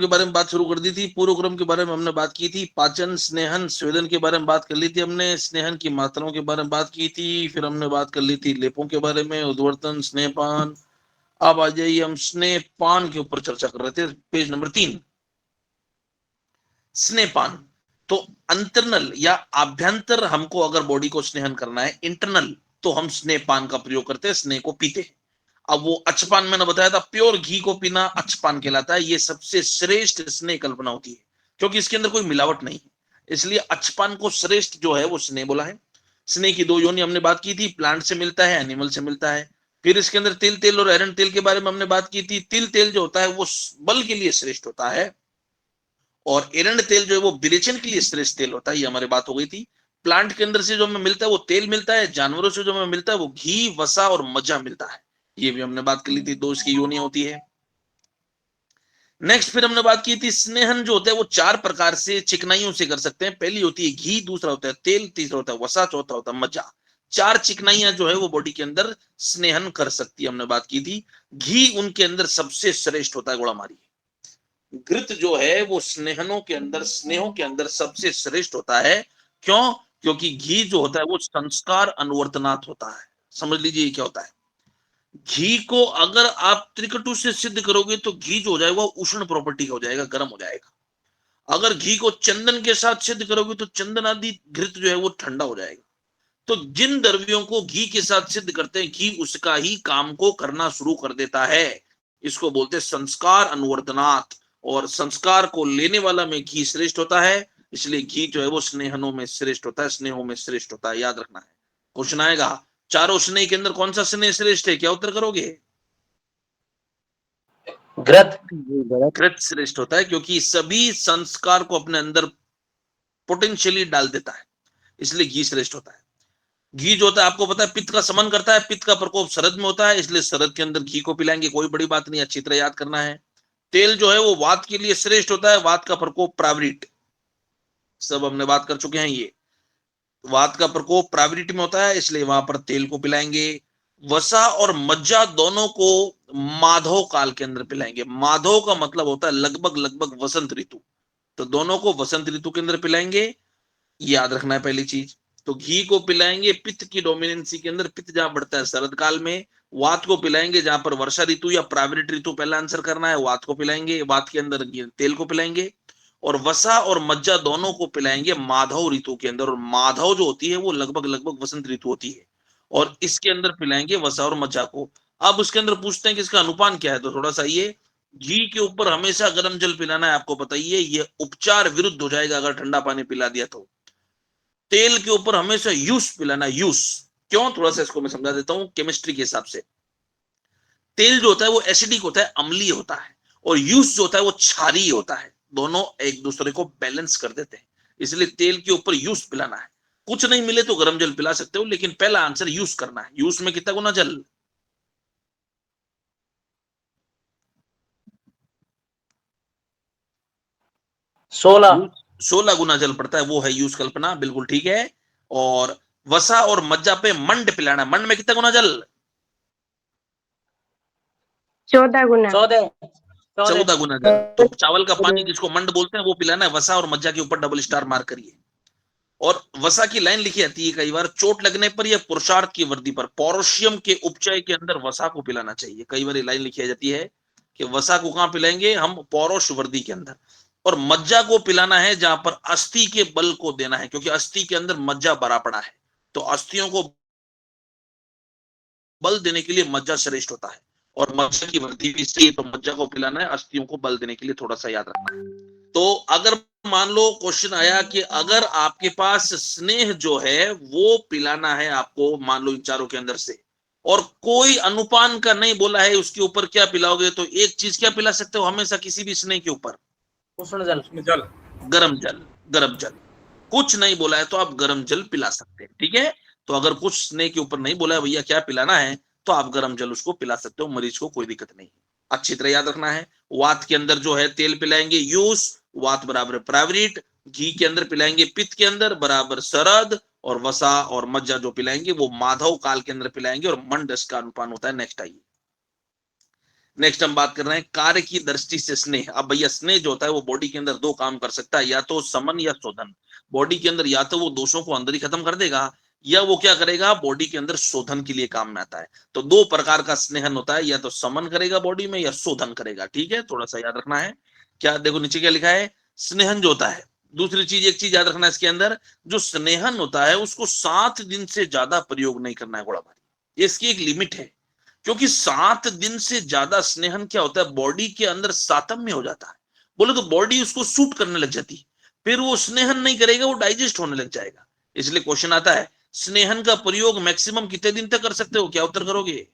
के बारे में बात शुरू कर दी थी। पूर्व क्रम के बारे में हमने बात की थी। पाचन, स्नेहन, स्वेदन के बारे में बात कर ली थी हमने। स्नेहन की मात्राओं के बारे में बात की थी। फिर हमने बात कर ली थी लेपों के बारे में, उद्वर्तन, स्नेहपान। अब आ जाइए, हम स्नेहपान के ऊपर चर्चा कर रहे थे, पेज नंबर 3। स्नेहपान तो अंतरनल या आभ्यंतर, हमको अगर बॉडी को स्नेहन करना है, इंटरनल तो हम स्नेहपान का प्रयोग करते हैं, स्नेह को पीते हैं। अब वो अच्छपान मैंने बताया था, प्योर घी को पीना अच्छपान कहलाता है। ये सबसे श्रेष्ठ स्नेह कल्पना होती है, क्योंकि इसके अंदर कोई मिलावट नहीं है, इसलिए अच्छपान को श्रेष्ठ जो है वो स्नेह बोला है। स्नेह की 2 योनि हमने बात की थी, प्लांट से मिलता है, एनिमल से मिलता है। फिर इसके अंदर तिल तेल और एरंड तेल के बारे में हमने बात की थी। तिल तेल जो होता है वो बल के लिए श्रेष्ठ होता है, और एरंड तेल जो है वो विरेचन के लिए श्रेष्ठ तेल होता है। ये हमारी बात हो गई थी। प्लांट के अंदर से जो हमें मिलता है वो तेल मिलता है, जानवरों से जो हमें मिलता है वो घी, वसा और मज्जा मिलता है। ये भी हमने बात कर ली थी, 2 इसकी योनियां होती है। नेक्स्ट फिर हमने बात की थी, स्नेहन जो होता है वो 4 प्रकार से चिकनाइयों से कर सकते हैं। पहली होती है घी, दूसरा होता है तेल, तीसरा होता है वसा, चौथा होता है मज्जा। 4 चिकनाइयां जो है वो बॉडी के अंदर स्नेहन कर सकती है, हमने बात की थी। घी उनके अंदर सबसे श्रेष्ठ होता है, गोड़ा मारी। घृत जो है वो स्नेहनों के अंदर, स्नेहों के अंदर सबसे श्रेष्ठ होता है। क्यों? क्योंकि घी जो होता है वो संस्कार अनुवर्तनात् होता है। समझ लीजिए ये क्या होता है। घी को अगर आप त्रिकटु से सिद्ध करोगे तो घी जो हो जाएगा उष्ण प्रॉपर्टी का हो जाएगा, गर्म हो जाएगा। अगर घी को चंदन के साथ सिद्ध करोगे तो चंदन आदि घृत जो है वो ठंडा हो जाएगा। तो जिन द्रव्यों को घी के साथ सिद्ध करते हैं, घी उसका ही काम को करना शुरू कर देता है। इसको बोलते हैं संस्कार अनुवर्तनात्, और संस्कार को लेने वाला में घी श्रेष्ठ होता है। इसलिए घी जो है वो स्नेहनों में श्रेष्ठ होता है, स्नेहों में श्रेष्ठ होता है, याद रखना है। क्वेश्चन आएगा, चारों स्नेह के अंदर कौन सा स्नेह श्रेष्ठ है? क्या उत्तर करोगे? घृत। घृत श्रेष्ठ होता है, क्योंकि सभी संस्कार को अपने अंदर पोटेंशियली डाल देता है, इसलिए घी श्रेष्ठ होता है। घी जो होता है आपको पता है पित्त का समन करता है, पित्त का प्रकोप शरद में होता है, इसलिए शरद के अंदर घी को पिलाएंगे, कोई बड़ी बात नहीं, अच्छी तरह याद करना है। तेल जो है वो वात के लिए श्रेष्ठ होता है, वात का प्रकोप प्रावृट, सब हमने बात कर चुके हैं। ये वात का प्रकोप प्रावृट में होता है, इसलिए वहां पर तेल को पिलाएंगे। वसा और मज्जा दोनों को माधव काल के अंदर पिलाएंगे। माधव का मतलब होता है लगभग लगभग वसंत ऋतु, तो दोनों को वसंत ऋतु के अंदर पिलाएंगे, याद रखना है पहली चीज। तो घी को पिलाएंगे पित्त की डोमिनेंसी के अंदर, पित्त जहां बढ़ता है शरद काल में। वात को पिलाएंगे जहां पर वर्षा ऋतु या प्रावृट ऋतु, पहला आंसर करना है, वात को पिलाएंगे, वात के अंदर तेल को पिलाएंगे। और वसा और मज्जा दोनों को पिलाएंगे माधव ऋतु के अंदर, और माधव जो होती है वो लगभग लगभग वसंत ऋतु होती है, और इसके अंदर पिलाएंगे वसा और मज्जा को। अब उसके अंदर पूछते हैं कि इसका अनुपान क्या है, तो थोड़ा सा ये, घी के ऊपर हमेशा गर्म जल पिलाना है, आपको बताइए ये उपचार विरुद्ध हो जाएगा अगर ठंडा पानी पिला दिया तो। तेल के ऊपर हमेशा यूस पिलाना, यूस। क्यों? थोड़ा सा इसको मैं समझा देता हूं केमिस्ट्री के हिसाब से। तेल जो होता है वो एसिडिक होता है, अम्लीय होता है, और यूस जो होता है वो क्षारीय होता है। दोनों एक दूसरे को बैलेंस कर देते हैं, इसलिए तेल के ऊपर यूस पिलाना है। कुछ नहीं मिले तो गर्म जल पिला सकते हो, लेकिन पहला आंसर यूस करना है। यूस में कितना गुना जल? 16। 16 गुना जल पड़ता है, वो है यूस कल्पना, बिल्कुल ठीक है। और वसा और मज्जा पे मंड पिलाना है। मंड में कितना गुना जल? 14 गुना। 14 गुना जल। तो चावल का पानी जिसको मंड बोलते हैं वो पिलाना है, वसा और मज्जा के ऊपर डबल स्टार मार करिए। और वसा की लाइन लिखी जाती है कई बार, चोट लगने पर या पुरुषार्थ की वृद्धि पर पौरुषियम के उपचय के अंदर वसा को पिलाना चाहिए। कई बार लाइन लिखी जाती है कि वसा को कहां पिलाएंगे हम? पौरुष वृद्धि के अंदर। और मज्जा को पिलाना है जहां पर अस्थि के बल को देना है, क्योंकि अस्थि के अंदर मज्जा भरा पड़ा है, तो अस्थियों को बल देने के लिए मज्जा श्रेष्ठ होता है। और मज्जा की वृद्धि भी सही है, तो मज्जा को पिलाना है अस्थियों को बल देने के लिए, थोड़ा सा याद रखना है। तो अगर मान लो क्वेश्चन आया कि अगर आपके पास स्नेह जो है वो पिलाना है आपको, मान लो इन चारों के अंदर से, और कोई अनुपान का नहीं बोला है, उसके ऊपर क्या पिलाओगे? तो एक चीज क्या पिला सकते हो हमेशा किसी भी स्नेह के ऊपर? उष्ण जल। गर्म जल। गर्म जल। कुछ नहीं बोला है तो आप गर्म जल पिला सकते हैं, ठीक है। तो अगर कुछ स्नेह के ऊपर नहीं बोला है भैया क्या पिलाना है, तो आप गर्म जल उसको पिला सकते हो, मरीज को कोई दिक्कत नहीं। अच्छी तरह याद रखना है। वात के अंदर जो है तेल पिलाएंगे यूस, वात बराबर प्रावृट। घी के अंदर पिलाएंगे पित्त के अंदर बराबर शरद, और वसा और मज्जा जो पिलाएंगे वो माधव काल के अंदर पिलाएंगे, और मंड इसका अनुपान होता है। नेक्स्ट आइए, नेक्स्ट हम बात कर रहे हैं कार्य की दृष्टि से स्नेह। अब भैया स्नेह जो होता है वो बॉडी के अंदर दो काम कर सकता है, या तो समन या शोधन। बॉडी के अंदर या तो वो दोषों को अंदर ही खत्म कर देगा, या वो क्या करेगा, बॉडी के अंदर शोधन के लिए काम में आता है। तो दो प्रकार का स्नेहन होता है, या तो समन करेगा बॉडी में या शोधन करेगा। ठीक है, थोड़ा सा याद रखना है। क्या देखो नीचे क्या लिखा है, स्नेहन जो होता है। दूसरी चीज, एक चीज याद रखना है इसके अंदर, जो स्नेहन होता है उसको 7 दिन से ज्यादा प्रयोग नहीं करना है घोड़ा भारी, इसकी एक लिमिट है। क्योंकि 7 दिन से ज्यादा स्नेहन क्या होता है, बॉडी के अंदर सातम्य हो जाता है, बोले तो बॉडी उसको सूट करने लग जाती है, फिर वो स्नेहन नहीं करेगा, वो डाइजेस्ट होने लग जाएगा। इसलिए क्वेश्चन आता है, स्नेहन का प्रयोग मैक्सिमम कितने दिन तक कर सकते हो, क्या उत्तर करोगे?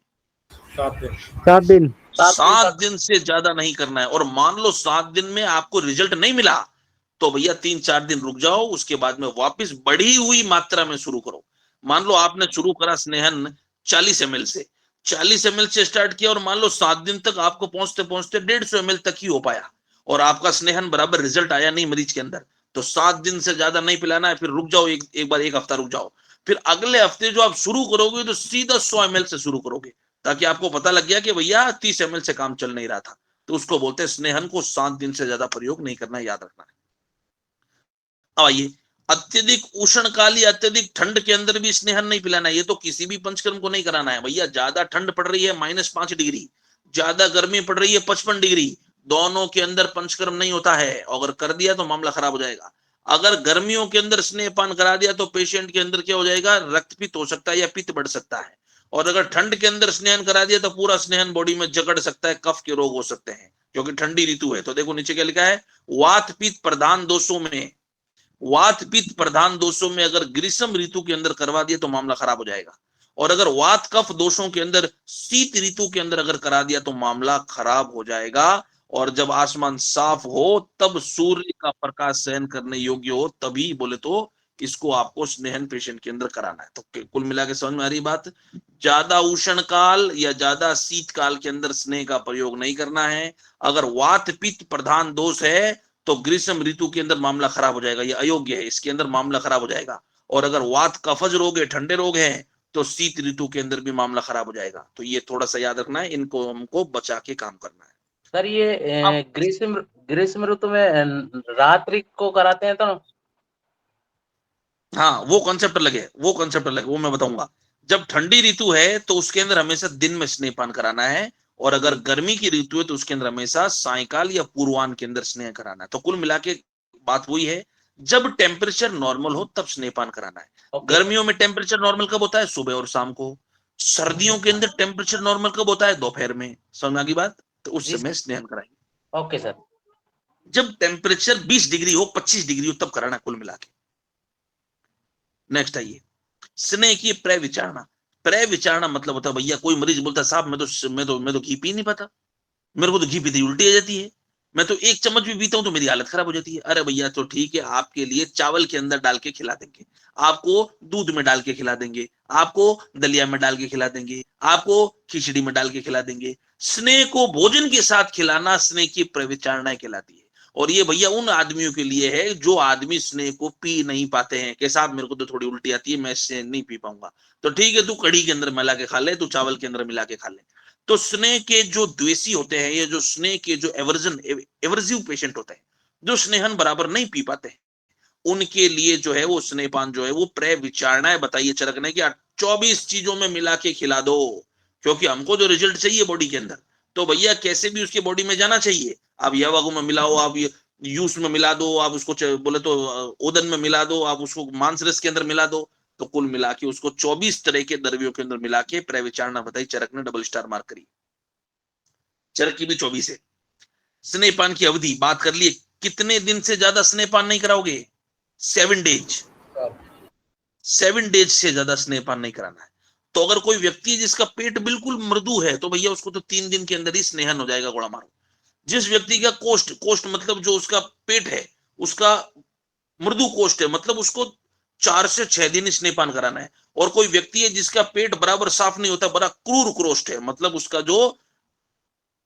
7 दिन। 7 7 दिन से ज्यादा नहीं करना है। और मान लो 7 दिन में आपको रिजल्ट नहीं मिला, तो भैया 3-4 दिन रुक जाओ, उसके बाद में वापस बढ़ी हुई मात्रा में शुरू करो। मान लो आपने शुरू करा स्नेहन 40 ml से, 40 ml से स्टार्ट किया, और मान लो 7 दिन तक आपको पहुंचते पहुंचते 150 ml तक ही हो पाया, और आपका स्नेहन बराबर रिजल्ट आया नहीं मरीज के अंदर, तो 7 दिन से ज्यादा नहीं पिलाना है। फिर रुक जाओ, एक बार 1 हफ्ता रुक जाओ, फिर अगले हफ्ते जो आप शुरू करोगे तो सीधा 100 ml से शुरू करोगे, ताकि आपको पता लग गया कि भैया 30 ml से काम चल नहीं रहा था। तो उसको बोलते हैं स्नेहन को 7 दिन से ज्यादा प्रयोग नहीं करना है, याद रखना है। आइए, अत्यधिक उष्ण काल या अत्यधिक ठंड के अंदर भी स्नेहन नहीं पिलाना है। ये तो किसी भी पंचकर्म को नहीं कराना है भैया। ज्यादा ठंड पड़ रही है -5 डिग्री, ज्यादा गर्मी पड़ रही है 55 डिग्री, दोनों के अंदर पंचकर्म नहीं होता है। अगर कर दिया तो मामला खराब हो जाएगा। अगर गर्मियों के अंदर स्नेहपान करा दिया तो पेशेंट के अंदर क्या हो जाएगा, रक्तपित्त हो सकता है या पित्त बढ़ सकता है। और अगर ठंड के अंदर स्नेहन करा दिया तो पूरा स्नेहन बॉडी में जकड़ सकता है, कफ के रोग हो सकते हैं, क्योंकि ठंडी ऋतु है। तो देखो नीचे क्या लिखा है, वात पित्त प्रधान दोषों में, वात पित्त प्रधान दोषों में अगर ग्रीष्म ऋतु के अंदर करवा दिया तो मामला खराब हो जाएगा। और अगर वात कफ दोषों के अंदर शीत ऋतु के अंदर अगर करा दिया तो मामला खराब हो जाएगा। और जब आसमान साफ हो, तब सूर्य का प्रकाश सहन करने योग्य हो, तभी बोले तो इसको आपको स्नेहन पेशेंट के अंदर कराना है। तो कुल मिला के समझ में आ रही बात, ज्यादा उष्ण काल या ज्यादा शीत काल के अंदर स्नेह का प्रयोग नहीं करना है। अगर वात पित्त प्रधान दोष है तो ग्रीष्म ऋतु के अंदर मामला खराब हो जाएगा, ये अयोग्य है, इसके अंदर मामला खराब हो जाएगा। और अगर वात कफज रोग है, ठंडे रोग है, तो शीत ऋतु के अंदर भी मामला खराब हो जाएगा। तो ये थोड़ा सा याद रखना है, इनको हमको बचा के काम करना है। सर ये अब ग्रीष्म ऋतु में रात्रि को कराते हैं तो हाँ, वो कॉन्सेप्ट लगे, वो मैं बताऊंगा। जब ठंडी ऋतु है तो उसके अंदर हमेशा दिन में स्नेहपान कराना है, और अगर गर्मी की ऋतु है तो उसके अंदर हमेशा सायकाल या पूर्वाह्न के अंदर स्नेह कराना है। तो कुल मिला के बात वही है, जब टेम्परेचर नॉर्मल हो तब स्नेहपान कराना है। गर्मियों में टेम्परेचर नॉर्मल कब होता है, सुबह और शाम को। सर्दियों के अंदर टेम्परेचर नॉर्मल कब होता है, दोपहर में। समझ आ गई बात? तो उस समय स्नेहन कराएंगे। Okay sir. जब टेम्परेचर 20 डिग्री हो, 25 डिग्री हो, तब कराना कुल मिला के। नेक्स्ट आइए, स्नेह की प्रविचारणा। प्रविचारणा मतलब होता है भैया, कोई मरीज बोलता है साहब मैं तो घी पी नहीं पाता, मेरे को तो घी पीते ही उल्टी आ जाती है, मैं तो 1 चम्मच भी पीता हूं तो मेरी हालत खराब हो जाती है। अरे भैया तो ठीक है, आपके लिए चावल के अंदर डाल के खिला देंगे, आपको दूध में डाल के खिला देंगे, आपको दलिया में डाल के खिला देंगे, आपको खिचड़ी में डाल के खिला देंगे। स्नेह को भोजन के साथ खिलाना स्नेह की प्रविचारणा कहलाती है। और ये भैया उन आदमियों के लिए है जो आदमी स्नेह को पी नहीं पाते हैं, कि साहब मेरे को तो थोड़ी उल्टी आती है, मैं इससे नहीं पी पाऊंगा। तो ठीक है, तू कढ़ी के अंदर मिला के खा ले, तू चावल के अंदर मिला के खा ले। तो स्नेह के जो द्वेषी होते हैं, ये जो स्नेह के जो एवर्जिव पेशेंट होते हैं, जो स्नेहन बराबर नहीं पी पाते हैं, उनके लिए जो है वो स्नेहपान जो है वो प्रविचारणाएं बताइए चरक ने, कि 24 चीजों में मिला के खिला दो, क्योंकि हमको जो रिजल्ट चाहिए बॉडी के अंदर, तो भैया कैसे भी उसके बॉडी में जाना चाहिए। आप यवागु में मिलाओ, आप यूस में मिला दो, आप उसको बोले तो ओदन में मिला दो, आप उसको मांस रस के अंदर मिला दो, तो कुल मिला के उसको 24 तरह के द्रव्यों के अंदर मिला के प्रविचारणा बताई, चरक ने डबल स्टार मार्क करी। चरक की भी 24 है। स्नेहपान की अवधि बात कर लिए, कितने दिन से ज्यादा स्नेहपान नहीं कराओगे, 7 डेज। 7 डेज से ज्यादा स्नेहपान नहीं कराना है। तो अगर कोई व्यक्ति है जिसका पेट बिल्कुल मृदु है, तो भैया उसको तो 3 दिन के अंदर ही स्नेहन हो जाएगा, गोड़ा मारो। जिस व्यक्ति का कोष्ठ मतलब जो उसका पेट है, उसका मृदु कोष्ठ है, मतलब उसको 4 से 6 दिन स्नेहपान कराना है। और कोई व्यक्ति है जिसका पेट बराबर साफ नहीं होता, बड़ा क्रूर कोष्ठ है, मतलब उसका जो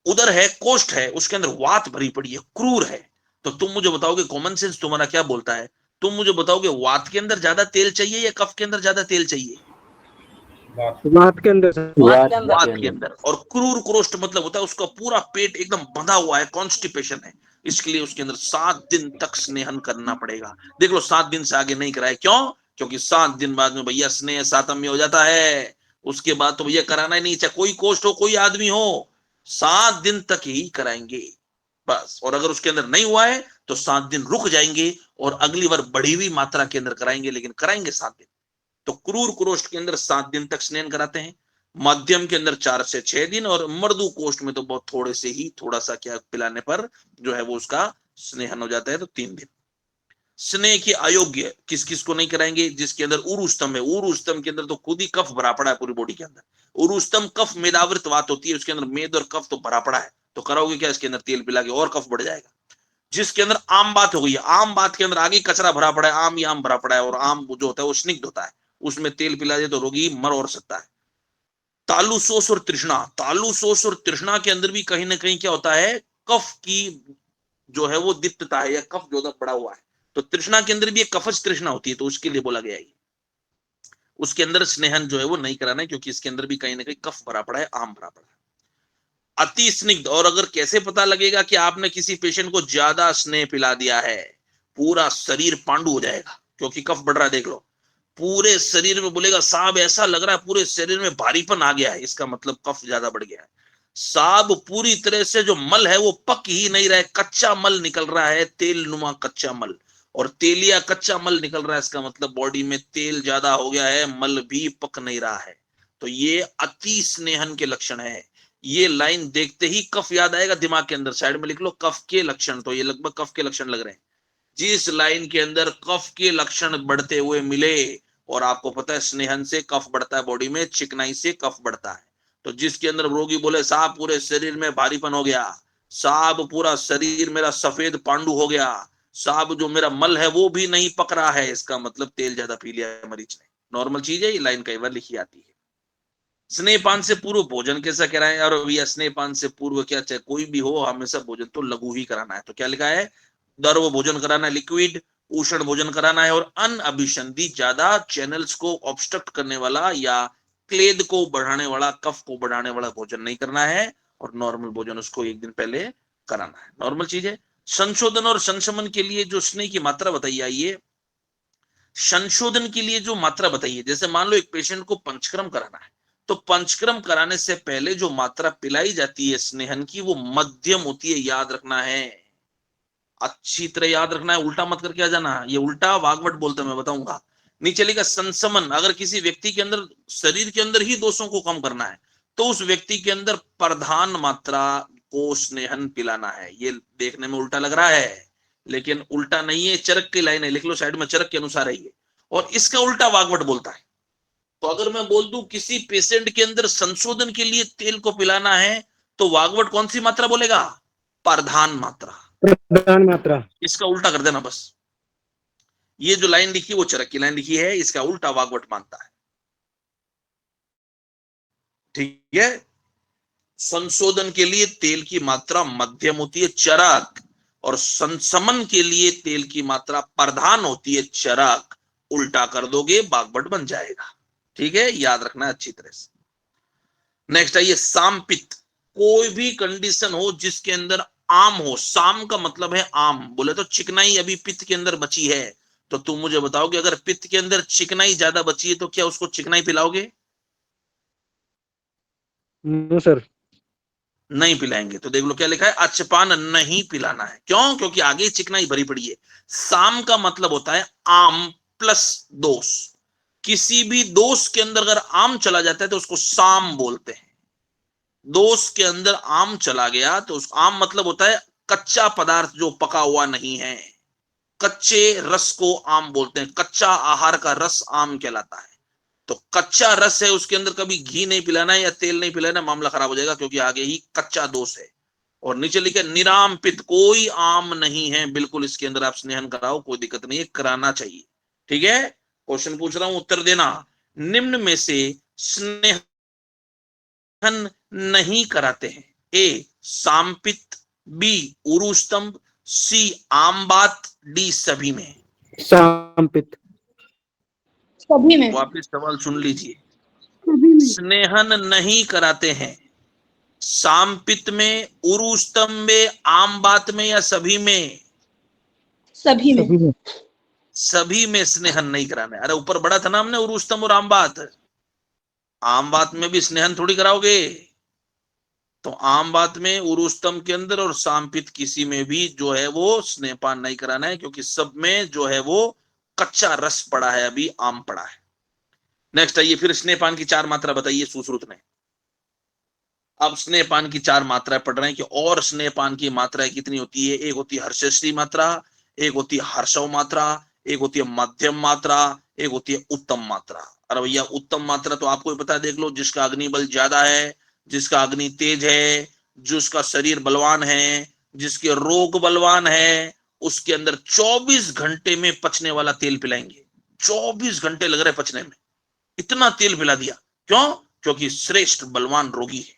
उदर है, कोष्ठ है, उसके अंदर वात भरी पड़ी है, क्रूर है, तो तुम मुझे बताओगे, कॉमन सेंस तुम्हारा क्या बोलता है, तुम मुझे बताओगे वात के अंदर ज्यादा तेल चाहिए या कफ के अंदर ज्यादा तेल चाहिए? वात के अंदर सर। वात के अंदर। वात के अंदर। और क्रूर क्रोष्ट मतलब होता है उसका पूरा पेट एकदम बंधा हुआ है, कॉन्स्टिपेशन है, इसके लिए उसके अंदर 7 दिन तक स्नेहन करना पड़ेगा। देख लो 7 दिन से आगे नहीं कराए, क्यों? क्योंकि 7 दिन बाद में भैया स्नेह सातम्य हो जाता है, उसके बाद तो भैया कराना ही नहीं, चाहे कोई कोष्ट हो कोई आदमी हो, 7 दिन तक ही कराएंगे बस। और अगर उसके अंदर नहीं हुआ है तो 7 दिन रुक जाएंगे और अगली बार बढ़ी हुई मात्रा के अंदर कराएंगे, लेकिन कराएंगे 7 दिन। तो क्रूर कोष्ठ के अंदर 7 दिन तक स्नेहन कराते हैं, मध्यम के अंदर 4 से 6 दिन, और मृदु कोष्ठ में तो बहुत थोड़े से ही, थोड़ा सा क्या पिलाने पर जो है वो उसका स्नेहन हो जाता है, तो 3 दिन। स्नेह के अयोग्य किस किस को नहीं कराएंगे? जिसके अंदर उरुस्तम है, उरुस्तम के अंदर तो खुद ही कफ भरा पड़ा है पूरी बॉडी के अंदर, उरुस्तम कफ मेदावृत वात होती है, उसके अंदर मेद और कफ तो भरा पड़ा है, तो कराओगे क्या? इसके अंदर तेल पिला के और कफ बढ़ जाएगा। जिसके अंदर आम बात हो गई है, आम बात के अंदर आगे कचरा भरा पड़ा है, आम ही आम भरा पड़ा है, और आम जो होता है वो स्निग्ध होता है, उसमें तेल पिला दे तो रोगी मर और सकता है। तालुसोस और तृष्णा, तालुसोस और तृष्णा के अंदर भी कहीं ना कहीं क्या होता है, कफ की जो है वो दिक्तता है, या कफ जो बढ़ा हुआ है, तो तृष्णा के अंदर भी एक कफज तृष्णा होती है, तो उसके लिए बोला गया है उसके अंदर स्नेहन जो है वो नहीं कराना है, क्योंकि इसके अंदर भी कहीं ना कहीं कफ भरा पड़ा है, आम भरा पड़ा है। अति स्निग्ध, और अगर कैसे पता लगेगा कि आपने किसी पेशेंट को ज्यादा स्नेह पिला दिया है? पूरा शरीर पांडु हो जाएगा, क्योंकि कफ बढ़ रहा है, देख लो पूरे शरीर में, बोलेगा साहब ऐसा लग रहा है पूरे शरीर में भारीपन आ गया है, इसका मतलब कफ ज्यादा बढ़ गया है। साहब पूरी तरह से जो मल है वो पक ही नहीं रहा है, कच्चा मल निकल रहा है, तेल नुमा कच्चा मल, और तेलिया कच्चा मल निकल रहा है, इसका मतलब बॉडी में तेल ज्यादा हो गया है, मल भी पक नहीं रहा है, तो ये अति स्नेहन के लक्षण है। ये लाइन देखते ही कफ याद आएगा दिमाग के अंदर, साइड में लिख लो कफ के लक्षण, तो ये लगभग कफ के लक्षण लग रहे हैं। जिस लाइन के अंदर कफ के लक्षण बढ़ते हुए मिले, और आपको पता है स्नेहन से कफ बढ़ता है बॉडी में, चिकनाई से कफ बढ़ता है, तो जिसके अंदर रोगी बोले साहब पूरे शरीर में भारीपन हो गया, साहब पूरा शरीर मेरा सफेद पांडु हो गया, साहब जो मेरा मल है वो भी नहीं पक रहा है, इसका मतलब तेल ज्यादा पी लिया है मरीज ने। नॉर्मल चीज है, ये लाइन कई बार लिखी आती है। स्नेहपान से पूर्व भोजन कैसा कराएं? और भैया स्नेहपान से पूर्व क्या, चाहे कोई भी हो, हमेशा भोजन तो लघु ही कराना है, तो क्या लिखा है? द्रव भोजन कराना है, लिक्विड, उष्ण भोजन कराना है, और अनअभिसंधि ज्यादा चैनल्स को ऑब्स्ट्रक्ट करने वाला या क्लेद को बढ़ाने वाला, कफ को बढ़ाने वाला भोजन नहीं करना है, और नॉर्मल भोजन उसको 1 दिन पहले कराना है, नॉर्मल चीज है। संशोधन और संशमन के लिए जो स्नेह की मात्रा बताइए, आइए संशोधन के लिए जो मात्रा बताइए, जैसे मान लो एक पेशेंट को पंचक्रम कराना है, तो पंचक्रम कराने से पहले जो मात्रा पिलाई जाती है स्नेहन की वो मध्यम होती है, याद रखना है, अच्छी तरह याद रखना है, उल्टा मत करके आ जाना, ये उल्टा वागवट बोलते मैं बताऊंगा। नीचे लिखा संशमन, अगर किसी व्यक्ति के अंदर शरीर के अंदर ही दोषों को कम करना है तो उस व्यक्ति के अंदर प्रधान मात्रा को स्नेहन पिलाना है। ये देखने में उल्टा लग रहा है, लेकिन उल्टा नहीं है, चरक की लाइन है, लिख लो साइड में, चरक के अनुसार है ये, और इसका उल्टा वागवट बोलता है। तो अगर मैं बोल दूं किसी पेशेंट के अंदर संशोधन के लिए तेल को पिलाना है, तो वागवट कौन सी मात्रा बोलेगा? प्रधान मात्रा, प्रधान मात्रा। इसका उल्टा कर देना बस। ये जो लाइन लिखी वो चरक की लाइन लिखी है, इसका उल्टा वागवट मानता है, ठीक है। संशोधन के लिए तेल की मात्रा मध्यम होती है, चरक, और संशमन के लिए तेल की मात्रा प्रधान होती है, चरक। उल्टा कर दोगे वागवट बन जाएगा, ठीक है, याद रखना है अच्छी तरह से। नेक्स्ट आइए सामपित्त, कोई भी कंडीशन हो जिसके अंदर आम हो, साम का मतलब है आम, बोले तो चिकनाई अभी पित्त के अंदर बची है, तो तुम मुझे बताओगे अगर पित्त के अंदर चिकनाई ज्यादा बची है तो क्या उसको चिकनाई पिलाओगे? No sir. नहीं पिलाएंगे, तो देख लो क्या लिखा है, अच्छपान नहीं पिलाना है, क्यों? क्योंकि आगे चिकनाई भरी पड़ी है। साम का मतलब होता है आम प्लस दोष, किसी भी दोष के अंदर अगर आम चला जाता है तो उसको साम बोलते हैं। दोष के अंदर आम चला गया तो उस आम मतलब होता है कच्चा पदार्थ जो पका हुआ नहीं है, कच्चे रस को आम बोलते हैं, कच्चा आहार का रस आम कहलाता है। तो कच्चा रस है, उसके अंदर कभी घी नहीं पिलाना है या तेल नहीं पिलाना, मामला खराब हो जाएगा, क्योंकि आगे ही कच्चा दोष है। और नीचे लिखे निराम पित्त, कोई आम नहीं है बिल्कुल, इसके अंदर आप स्नेहन कराओ, कोई दिक्कत नहीं है, कराना चाहिए, ठीक है। क्वेश्चन पूछ रहा हूं, उत्तर देना। निम्न में से स्नेहन नहीं कराते हैं? ए सामपित्त, बी उरुस्तंभ, सी आमबात, डी सभी में। सामपित्त। सभी में। वापिस सवाल सुन लीजिए, स्नेहन नहीं कराते हैं। सामपित में, उरुस्तम में, आम बात में या सभी में? सभी में। सभी में स्नेहन नहीं कराना है। अरे ऊपर बड़ा था ना हमने, उरुस्तम और आम बात। आम बात में भी स्नेहन थोड़ी कराओगे। तो आम बात में, उरुस्तम के अंदर और सामपित किसी में भी जो है वो स्नेहपान नहीं कराना है, क्योंकि सब में जो है वो कच्चा रस पड़ा है, अभी आम पड़ा है। नेक्स्ट आइए, फिर स्नेहपान की 4 मात्रा बताइए सुश्रुत ने। अब स्नेहपान की 4 मात्राएं पढ़ रहे हैं कि और स्नेहपान की मात्राएं कितनी होती है। एक होती है हर्षश्री मात्रा, एक होती है हर्षव मात्रा, एक होती है मध्यम मात्रा, एक होती है उत्तम मात्रा। अरे भैया उत्तम मात्रा तो आपको पता है, देख लो, जिसका अग्नि बल ज्यादा है, जिसका अग्नि तेज है, जिसका शरीर बलवान है, जिसके रोग बलवान है, उसके अंदर 24 घंटे में पचने वाला तेल पिलाएंगे। 24 घंटे लग रहे पचने में, इतना तेल पिला दिया। क्यों? क्योंकि श्रेष्ठ बलवान रोगी है,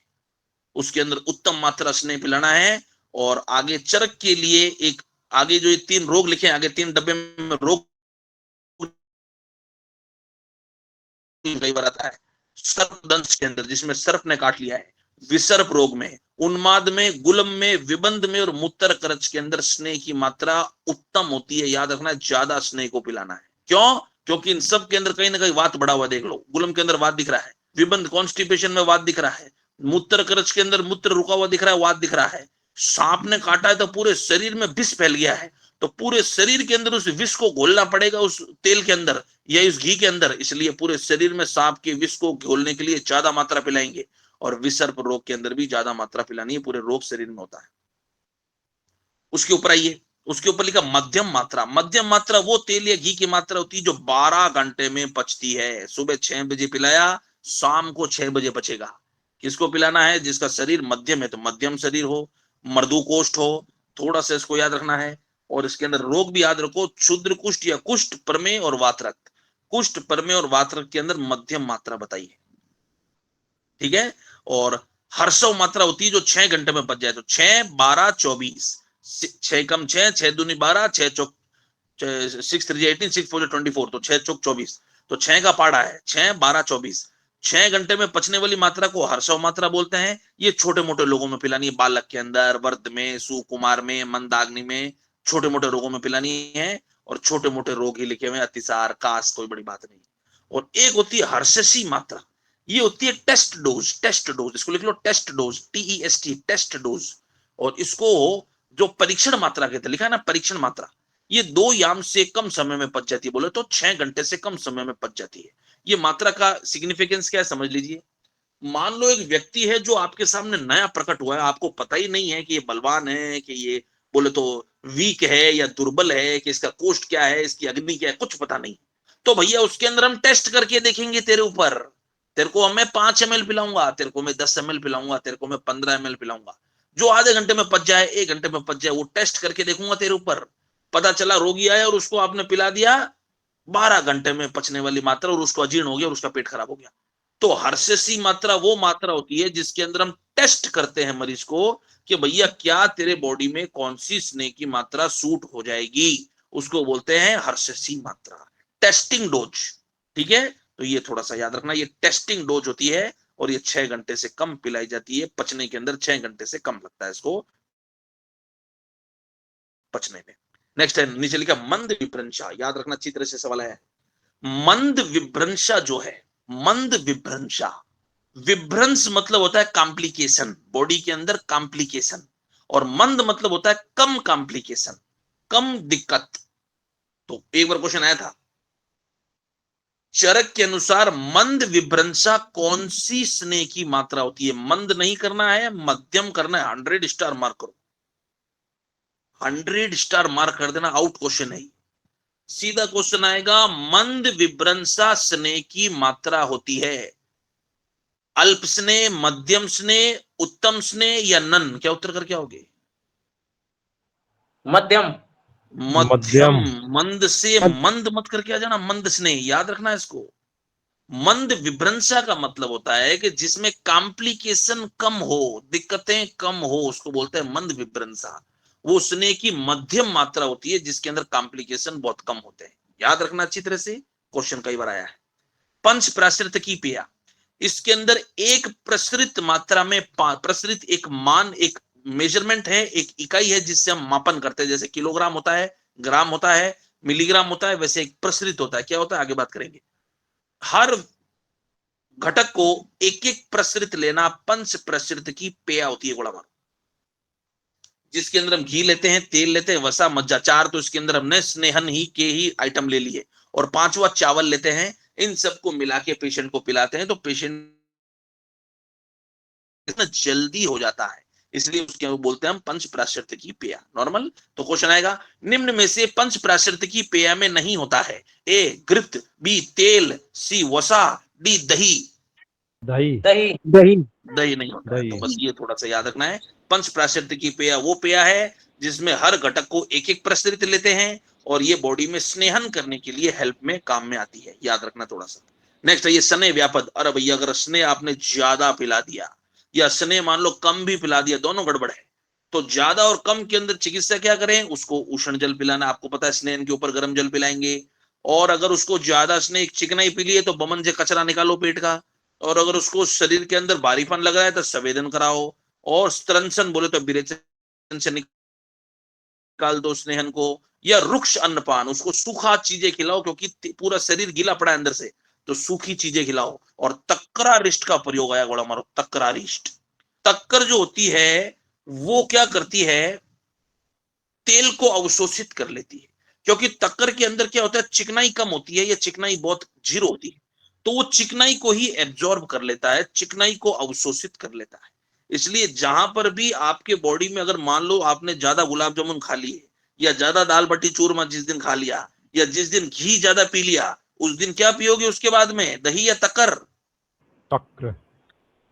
उसके अंदर उत्तम मात्रा स्नेह पिलाना है। और आगे चरक के लिए एक, आगे जो ये 3 रोग लिखे हैं, आगे 3 डब्बे में रोग कई बार आता है। सर्पदंश के अंदर, जिसमें सर्प ने काट लिया है, विसर्प रोग में, उन्माद में, गुलम में, विबंध में और मूत्र करच के अंदर स्नेह की मात्रा उत्तम होती है। याद रखना, ज्यादा स्नेह को पिलाना है। क्यों? क्योंकि इन सब के अंदर कहीं ना कहीं वात बढ़ा हुआ, देख लो, गुलम के अंदर वात दिख रहा है, विबंध कॉन्स्टिपेशन में वात दिख रहा है, मूत्र करच के अंदर मूत्र रुका हुआ दिख रहा है, वात दिख रहा है। सांप ने काटा है तो पूरे शरीर में विष फैल गया है, तो पूरे शरीर के अंदर उस विष को घोलना पड़ेगा, उस तेल के अंदर या इस घी के अंदर। इसलिए पूरे शरीर में सांप के विष को घोलने के लिए ज्यादा मात्रा पिलाएंगे। और विसर्प रोग के अंदर भी ज्यादा मात्रा पिलानी है, पूरे रोग शरीर में होता है। उसके ऊपर आइए, उसके ऊपर लिखा मध्यम मात्रा। मध्यम मात्रा वो तेल या घी की मात्रा होती है जो 12 घंटे में पचती है। सुबह 6 बजे पिलाया, शाम को 6 बजे पचेगा। किसको पिलाना है? जिसका शरीर मध्यम है, तो मध्यम शरीर हो, मृदु कोष्ठ हो, थोड़ा सा इसको याद रखना है। और इसके अंदर रोग भी याद रखो, क्षुद्र कुष्ठ या कुष्ठ, प्रमेय और वातरक्त। कुष्ठ, प्रमेय और वातरक्त के अंदर मध्यम मात्रा बताइए, ठीक है। और हर्षव मात्रा होती है जो 6 घंटे में पच जाए, तो 6, 12, 24, 6 कम 6, 6 दूनी 12, 6 चौक 6 3 18, 6 4 24, तो 6 चौक 24, तो 6 का पाड़ा है 6, 12, 24। 6 घंटे में पचने वाली मात्रा को हर्षव मात्रा बोलते हैं। ये छोटे मोटे लोगों में पिलानी है, बालक के अंदर, वर्ध में, सुकुमार में, मंदाग्नि में, छोटे मोटे रोगों में पिलानी है। और छोटे मोटे रोग ही लिखे हुए, अतिसार, कास, कोई बड़ी बात नहीं। और एक होती है हर्षसी मात्रा, ये होती है टेस्ट डोज। टेस्ट डोज, इसको लिख लो, test dose, TEST, test dose. और इसको जो परीक्षण मात्रा कहते हैं, लिखा है ना परीक्षण मात्रा, ये 2 याम से कम समय में पच जाती है। बोले तो 6 घंटे से कम समय में पच जाती है। ये मात्रा का सिग्निफिकेंस क्या है समझ लीजिए। मान लो एक व्यक्ति है जो आपके सामने नया प्रकट हुआ है, आपको पता ही नहीं है कि ये बलवान है, कि ये बोले तो वीक है या दुर्बल है, कि इसका कोष्ठ क्या है, इसकी अग्नि क्या है, कुछ पता नहीं। तो भैया उसके अंदर हम टेस्ट करके देखेंगे तेरे ऊपर। तेरे को मैं 5 ml पिलाऊंगा, तेरे को मैं 10 ml पिलाऊंगा, तेरे को मैं 15 ml पिलाऊंगा। जो आधे घंटे में पच जाए, 1 घंटे में पच जाए, वो टेस्ट करके देखूंगा तेरे ऊपर। पता चला रोगी आया और उसको आपने पिला दिया 12 घंटे में पचने वाली मात्रा, और उसको अजीर्ण हो गया और उसका पेट खराब हो गया। तो हर्षसी मात्रा वो मात्रा होती है जिसके अंदर हम टेस्ट करते हैं मरीज को कि भैया क्या तेरे बॉडी में कौन सी स्नेह की मात्रा सूट हो जाएगी, उसको बोलते हैं हर्षसी मात्रा, टेस्टिंग डोज, ठीक है। तो ये थोड़ा सा याद रखना, ये टेस्टिंग डोज होती है और ये 6 घंटे से कम पिलाई जाती है। पचने के अंदर 6 घंटे से कम लगता है इसको पचने में। नेक्स्ट है, नीचे लिखा मंद विभ्रंशा। याद रखना, अच्छी तरह से सवाल है। मंद विभ्रंशा जो है, मंद विभ्रंशा, विभ्रंश मतलब होता है कॉम्प्लिकेशन, बॉडी के अंदर कॉम्प्लिकेशन। और मंद मतलब होता है कम कॉम्प्लिकेशन, कम दिक्कत। तो एक बार क्वेश्चन आया था, चरक के अनुसार मंद विभ्रंशा कौन सी स्नेह की मात्रा होती है? मंद नहीं करना है, मध्यम करना है। 100 स्टार मार्क करो, 100 स्टार मार्क कर देना, आउट क्वेश्चन है। सीधा क्वेश्चन आएगा, मंद विभ्रंशा स्नेह की मात्रा होती है अल्प स्नेह, मध्यम स्नेह, उत्तम स्नेह या नन? क्या उत्तर करके आओगे? मध्यम। मध्यम। मंद से मंद मत करके आ जाना, मंद स्नेह, याद रखना इसको। मंद विभ्रंशा का मतलब होता है कि जिसमें कॉम्प्लिकेशन कम हो, दिक्कतें कम हो, उसको बोलते हैं मंद विभ्रंशा। वो स्नेह की मध्यम मात्रा होती है जिसके अंदर कॉम्प्लिकेशन बहुत कम होते हैं। याद रखना अच्छी तरह से, क्वेश्चन कई बार आया है। पंच प्राश्रित की पेया, इसके अंदर एक प्रसरित मात्रा में प्रसरित एक मान, एक मेजरमेंट है, एक इकाई है जिससे हम मापन करते हैं। जैसे किलोग्राम होता है, ग्राम होता है, मिलीग्राम होता है, वैसे एक प्रसरित होता है। क्या होता है आगे बात करेंगे। हर घटक को एक एक प्रसरित लेना पंच प्रसरित की पेया होती है। गोला मारो, जिसके अंदर हम घी लेते हैं, तेल लेते हैं, वसा, मज्जा, चार तो इसके अंदर हमने स्नेहन ही के ही आइटम ले लिए, और पांचवा चावल लेते हैं। इन सबको मिला के पेशेंट को पिलाते हैं तो पेशेंट इतना जल्दी हो जाता है, इसलिए उसके बोलते हैं हम पंच प्राशर्त की पेया। नॉर्मल। तो क्वेश्चन आएगा, निम्न में से पंच प्राशर्त की पेया में नहीं होता है। ए घृत, बी तेल, सी वसा, डी दही। दही दही। दही दही नहीं होता है। दही। तो बस ये थोड़ा सा याद रखना है। पंच प्राशर्त की पेया वो पेया है जिसमें हर घटक को एक एक प्रसरित लेते हैं, और ये बॉडी में स्नेहन करने के लिए हेल्प में काम में आती है। याद रखना थोड़ा सा। नेक्स्ट है ये स्नेह व्यापद। अरे भैया अगर स्नेह आपने ज्यादा पिला दिया या स्नेह मान लो कम भी पिला दिया, दोनों गड़बड़ है। तो ज्यादा और कम के अंदर चिकित्सा क्या करें, उसको उष्ण जल पिलाना। आपको पता है स्नेह के ऊपर गर्म जल पिलाएंगे। और अगर उसको ज्यादा स्नेह चिकनाई पी लिए तो बमन से कचरा निकालो पेट का। और अगर उसको शरीर के अंदर भारीपन लग रहा है तो संवेदन कराओ। और त्रंसन बोले तो विरेचन से निकाल दो स्नेहन को। या रुक्ष अन्नपान, उसको सूखा चीजें खिलाओ क्योंकि पूरा शरीर गीला पड़ा है अंदर से, तो सूखी चीजें खिलाओ। और तक्रारिष्ट का प्रयोग आया, गोड़ा मारो, तक्रारिष्ट। तक्कर जो होती है वो क्या करती है, तेल को अवशोषित कर लेती है। क्योंकि तक्कर के अंदर क्या होता है, चिकनाई कम होती है या चिकनाई बहुत जीरो होती है, तो वो चिकनाई को ही एब्जॉर्ब कर लेता है, चिकनाई को अवशोषित कर लेता है। इसलिए जहां पर भी आपके बॉडी में अगर मान लो आपने ज्यादा गुलाब जामुन खा लिए, या ज्यादा दाल बट्टी चूरमा जिस दिन खा लिया, या जिस दिन घी ज्यादा पी लिया, उस दिन क्या पियोगे उसके बाद में, दही या तक्कर? तक्र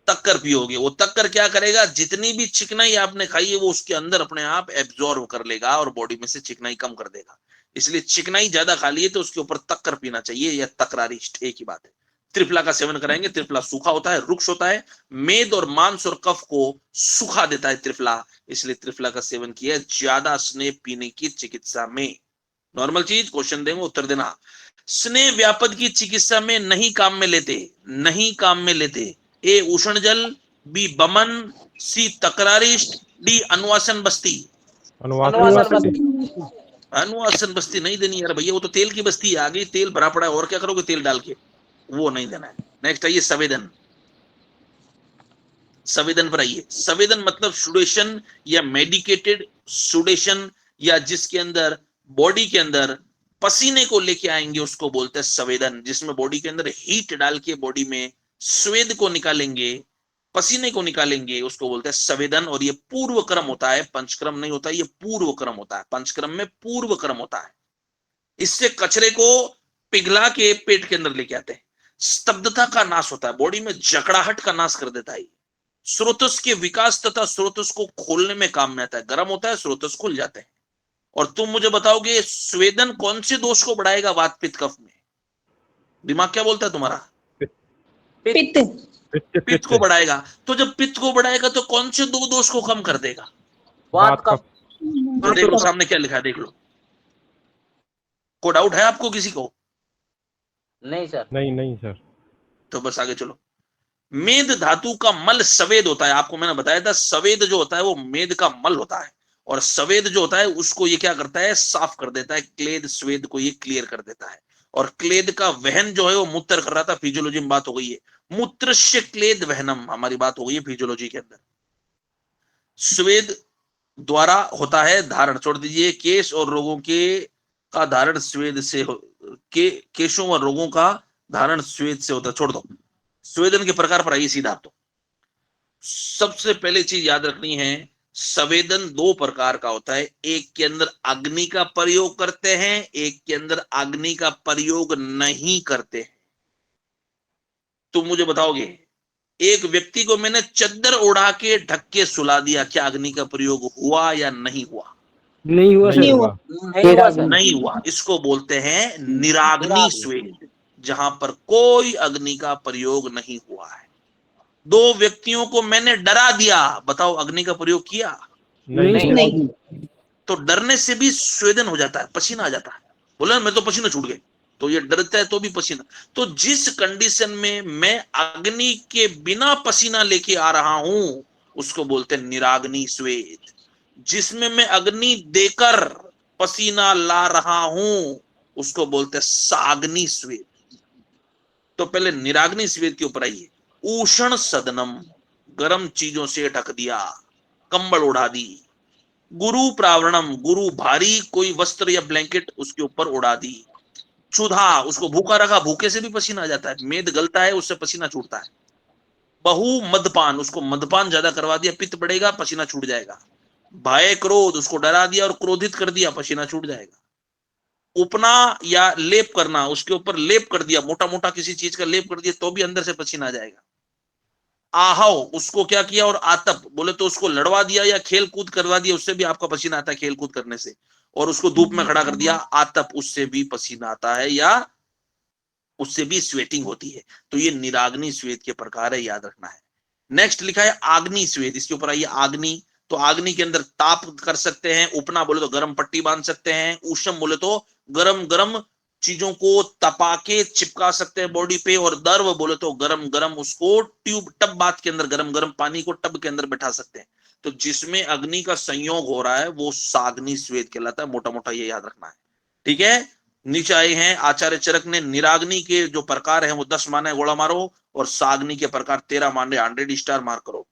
तक्कर पियोगे। वो तक्कर क्या करेगा, जितनी भी चिकनाई आपने खाई है वो उसके अंदर अपने आप एब्जॉर्ब कर लेगा और बॉडी में से चिकनाई कम कर देगा। इसलिए चिकनाई ज्यादा खा ली है तो उसके ऊपर तक्कर पीना चाहिए, या तकरारिष्ट, एक ही बात है। त्रिफला का सेवन कराएंगे। त्रिफला सूखा होता है, रुक्ष होता है, मेद और मांस और कफ को सुखा देता है त्रिफला, इसलिए त्रिफला का सेवन किया ज्यादा स्नेह पीने की चिकित्सा में। नॉर्मल चीज, क्वेश्चन देंगे उत्तर देना। स्नेह व्यापद की चिकित्सा में नहीं काम में लेते, नहीं काम में लेते। ए उष्ण जल, बी बमन, सी तकरारिष्ट, डी अनुवासन बस्ती। अनुवासन बस्ती। अनुवासन बस्ती नहीं देनी यार भैया, वो तो तेल की बस्ती है, आगे तेल भरा पड़ा है, और क्या करोगे तेल डाल के, वो नहीं देना है। नेक्स्ट आइए संवेदन। संवेदन पर आइए। संवेदन मतलब सुडेशन या मेडिकेटेड सुडेशन, या जिसके अंदर बॉडी के अंदर पसीने को लेके आएंगे उसको बोलते हैं संवेदन। जिसमें बॉडी के अंदर हीट डाल के बॉडी में स्वेद को निकालेंगे, पसीने को निकालेंगे, उसको बोलते हैं संवेदन। और ये पूर्व क्रम होता है, पंचक्रम नहीं होता, ये पूर्व क्रम होता है। पंचक्रम में पूर्व क्रम होता है। इससे कचरे को पिघला के पेट के अंदर लेके आते हैं। स्तब्धता का नाश होता है, बॉडी में जकड़ाहट का नाश कर देता है। स्रोतस के विकास तथा स्रोतस को खोलने में काम में आता है। गर्म होता है, स्रोतस खुल जाते हैं। और तुम मुझे बताओगे स्वेदन कौन से दोष को बढ़ाएगा वात पित्त कफ में? दिमाग क्या बोलता है तुम्हारा? पित्त। पित्त को बढ़ाएगा। तो जब पित्त को बढ़ाएगा तो कौन से दो दोष को कम कर देगा? वात कफ। तो देख लो सामने क्या लिखा है, देख लो। को डाउट है आपको किसी को? नहीं सर। नहीं सर। तो बस आगे चलो। मेद धातु का मल सवेद होता है। आपको मैंने बताया था सवेद जो होता है वो मेद का मल होता है, और सवेद जो होता है उसको ये क्या करता है, साफ कर देता है। क्लेद स्वेद को ये क्लियर कर देता है। और क्लेद का वहन जो है वो मूत्र कर रहा था, फिजियोलॉजी में बात हो गई है। मूत्रस्य क्लेद वहनम, हमारी बात हो गई है फिजियोलॉजी के अंदर। स्वेद द्वारा होता है धारण, छोड़ दीजिए। केश और रोगों के का धारण स्वेद से केशों व रोगों का धारण स्वेद से होता है, छोड़ दो। स्वेदन के प्रकार पर आइए सीधा। तो सबसे पहले चीज याद रखनी है, संवेदन दो प्रकार का होता है। एक के अंदर अग्नि का प्रयोग करते हैं, एक के अंदर अग्नि का प्रयोग नहीं करते हैं। तुम मुझे बताओगे, एक व्यक्ति को मैंने चद्दर उड़ा के ढक के सुला दिया, क्या अग्नि का प्रयोग हुआ या नहीं हुआ? नहीं हुआ नहीं सर। हुआ। नहीं हुआ सर। नहीं हुआ। इसको बोलते हैं निराग्नि स्वेद, जहां पर कोई अग्नि का प्रयोग नहीं हुआ है। दो व्यक्तियों को मैंने डरा दिया, बताओ अग्नि का प्रयोग किया? नहीं। तो डरने से भी स्वेदन हो जाता है, पसीना आ जाता है। बोला मैं तो पसीना छूट गए, तो ये डरता है तो भी पसीना। तो जिस कंडीशन में मैं अग्नि के बिना पसीना लेके आ रहा हूं उसको बोलते हैं निराग्नि स्वेद। जिसमें मैं अग्नि देकर पसीना ला रहा हूं उसको बोलते हैं साग्नि स्वेद। तो पहले निराग्नि स्वेद के ऊपर आइए। उष्ण सदनम, गर्म चीजों से ढक दिया, कंबल उड़ा दी। गुरु प्रावरणम, गुरु भारी कोई वस्त्र या ब्लैंकेट उसके ऊपर उड़ा दी। क्षुधा, उसको भूखा रखा, भूखे से भी पसीना आ जाता है, मेद गलता है उससे पसीना छूटता है। बहु मदपान, उसको मदपान ज्यादा करवा दिया, पित्त बढ़ेगा, पसीना छूट जाएगा। भय क्रोध, उसको डरा दिया और क्रोधित कर दिया, पसीना छूट जाएगा। उपना या लेप करना, उसके ऊपर लेप कर दिया, मोटा मोटा किसी चीज का लेप कर दिया तो भी अंदर से पसीना आ जाएगा। आहव, उसको क्या किया, और आतप बोले तो उसको लड़वा दिया या खेल कूद करवा दिया, उससे भी आपका पसीना आता है खेल कूद करने से। और उसको धूप में खड़ा कर दिया, आतप, उससे भी पसीना आता है या उससे भी स्वेटिंग होती है। तो ये निराग्नि स्वेद के प्रकार है, याद रखना है। नेक्स्ट लिखा है आग्नि स्वेद, इसके ऊपर आइए। आग्नि, तो आग्नि के अंदर ताप कर सकते हैं। उपना बोले तो गर्म पट्टी बांध सकते हैं। उष्म बोले तो गरम गरम चीजों को तपा के चिपका सकते हैं बॉडी पे। और दर्व बोले तो गरम गरम उसको ट्यूब टब बाथ के अंदर गरम गरम पानी को टब के अंदर बैठा सकते हैं। तो जिसमें अग्नि का संयोग हो रहा है वो साग्नि स्वेद कहलाता है। मोटा मोटा ये याद रखना है, ठीक है। नीचे आए हैं आचार्य चरक ने, निराग्नि के जो प्रकार हैं वो 10 माने, गोला मारो। और साग्नि के प्रकार 13 माने, 100 स्टार मार्क करो।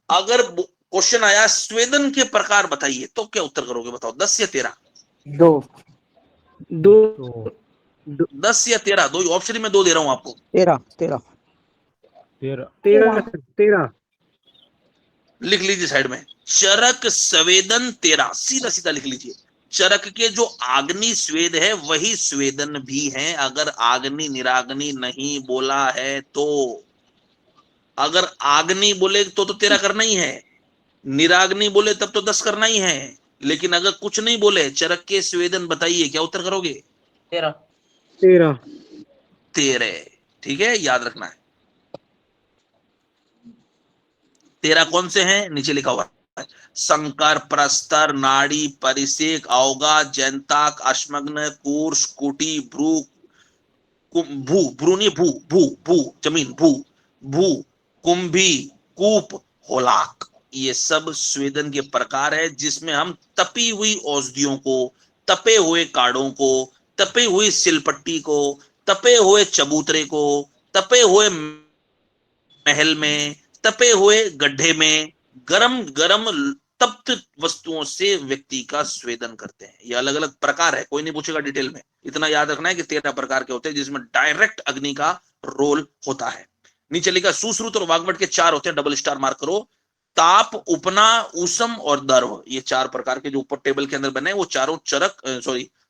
अगर क्वेश्चन आया स्वेदन के प्रकार बताइए तो क्या उत्तर करोगे, बताओ? 10 या 13? 2 तो 10 या 13? दो ऑप्शन में 2 दे रहा हूं आपको। 13 13 13 लिख लीजिए साइड में, चरक स्वेदन 13, सीधा सीधा लिख लीजिए। चरक के जो आग्नि स्वेद है वही स्वेदन भी है। अगर आग्नि निराग्नि नहीं बोला है तो, अगर आग्नि बोले तो 13 करना ही है, निराग्नि बोले तब तो 10 करना ही है। लेकिन अगर कुछ नहीं बोले, चरक के स्वेदन बताइए, क्या उत्तर करोगे? 13। 13, ठीक है, याद रखना है। 13 कौन से हैं? नीचे लिखा हुआ है, संकर, प्रस्तर, नाड़ी, परिसेक, अवगा, जैंताक, अश्मग्न, कूर्ष, कुटी, भ्रू, भू, भ्रू नहीं, भू, भू, भू, जमीन, भू, भू, कुंभी, कूप, होलाक। ये सब स्वेदन के प्रकार है जिसमें हम तपी हुई औषधियों को, तपे हुए काढ़ों को, तपे हुई सिलपट्टी को, तपे हुए चबूतरे को, तपे हुए महल में, तपे हुए गड्ढे में, गरम गरम तप्त वस्तुओं से व्यक्ति का स्वेदन करते हैं। ये अलग अलग प्रकार है, कोई नहीं पूछेगा डिटेल में। इतना याद रखना है कि 13 प्रकार के होते हैं जिसमें डायरेक्ट अग्नि का रोल होता है। नीचे लिखा सुश्रुत और वाग्वट के 4 होते हैं, डबल स्टार मार्क करो। ताप, उपना, ऊषम और दर्व, ये 4 प्रकार के जो ऊपर टेबल के अंदर बने हैं वो चारों चरक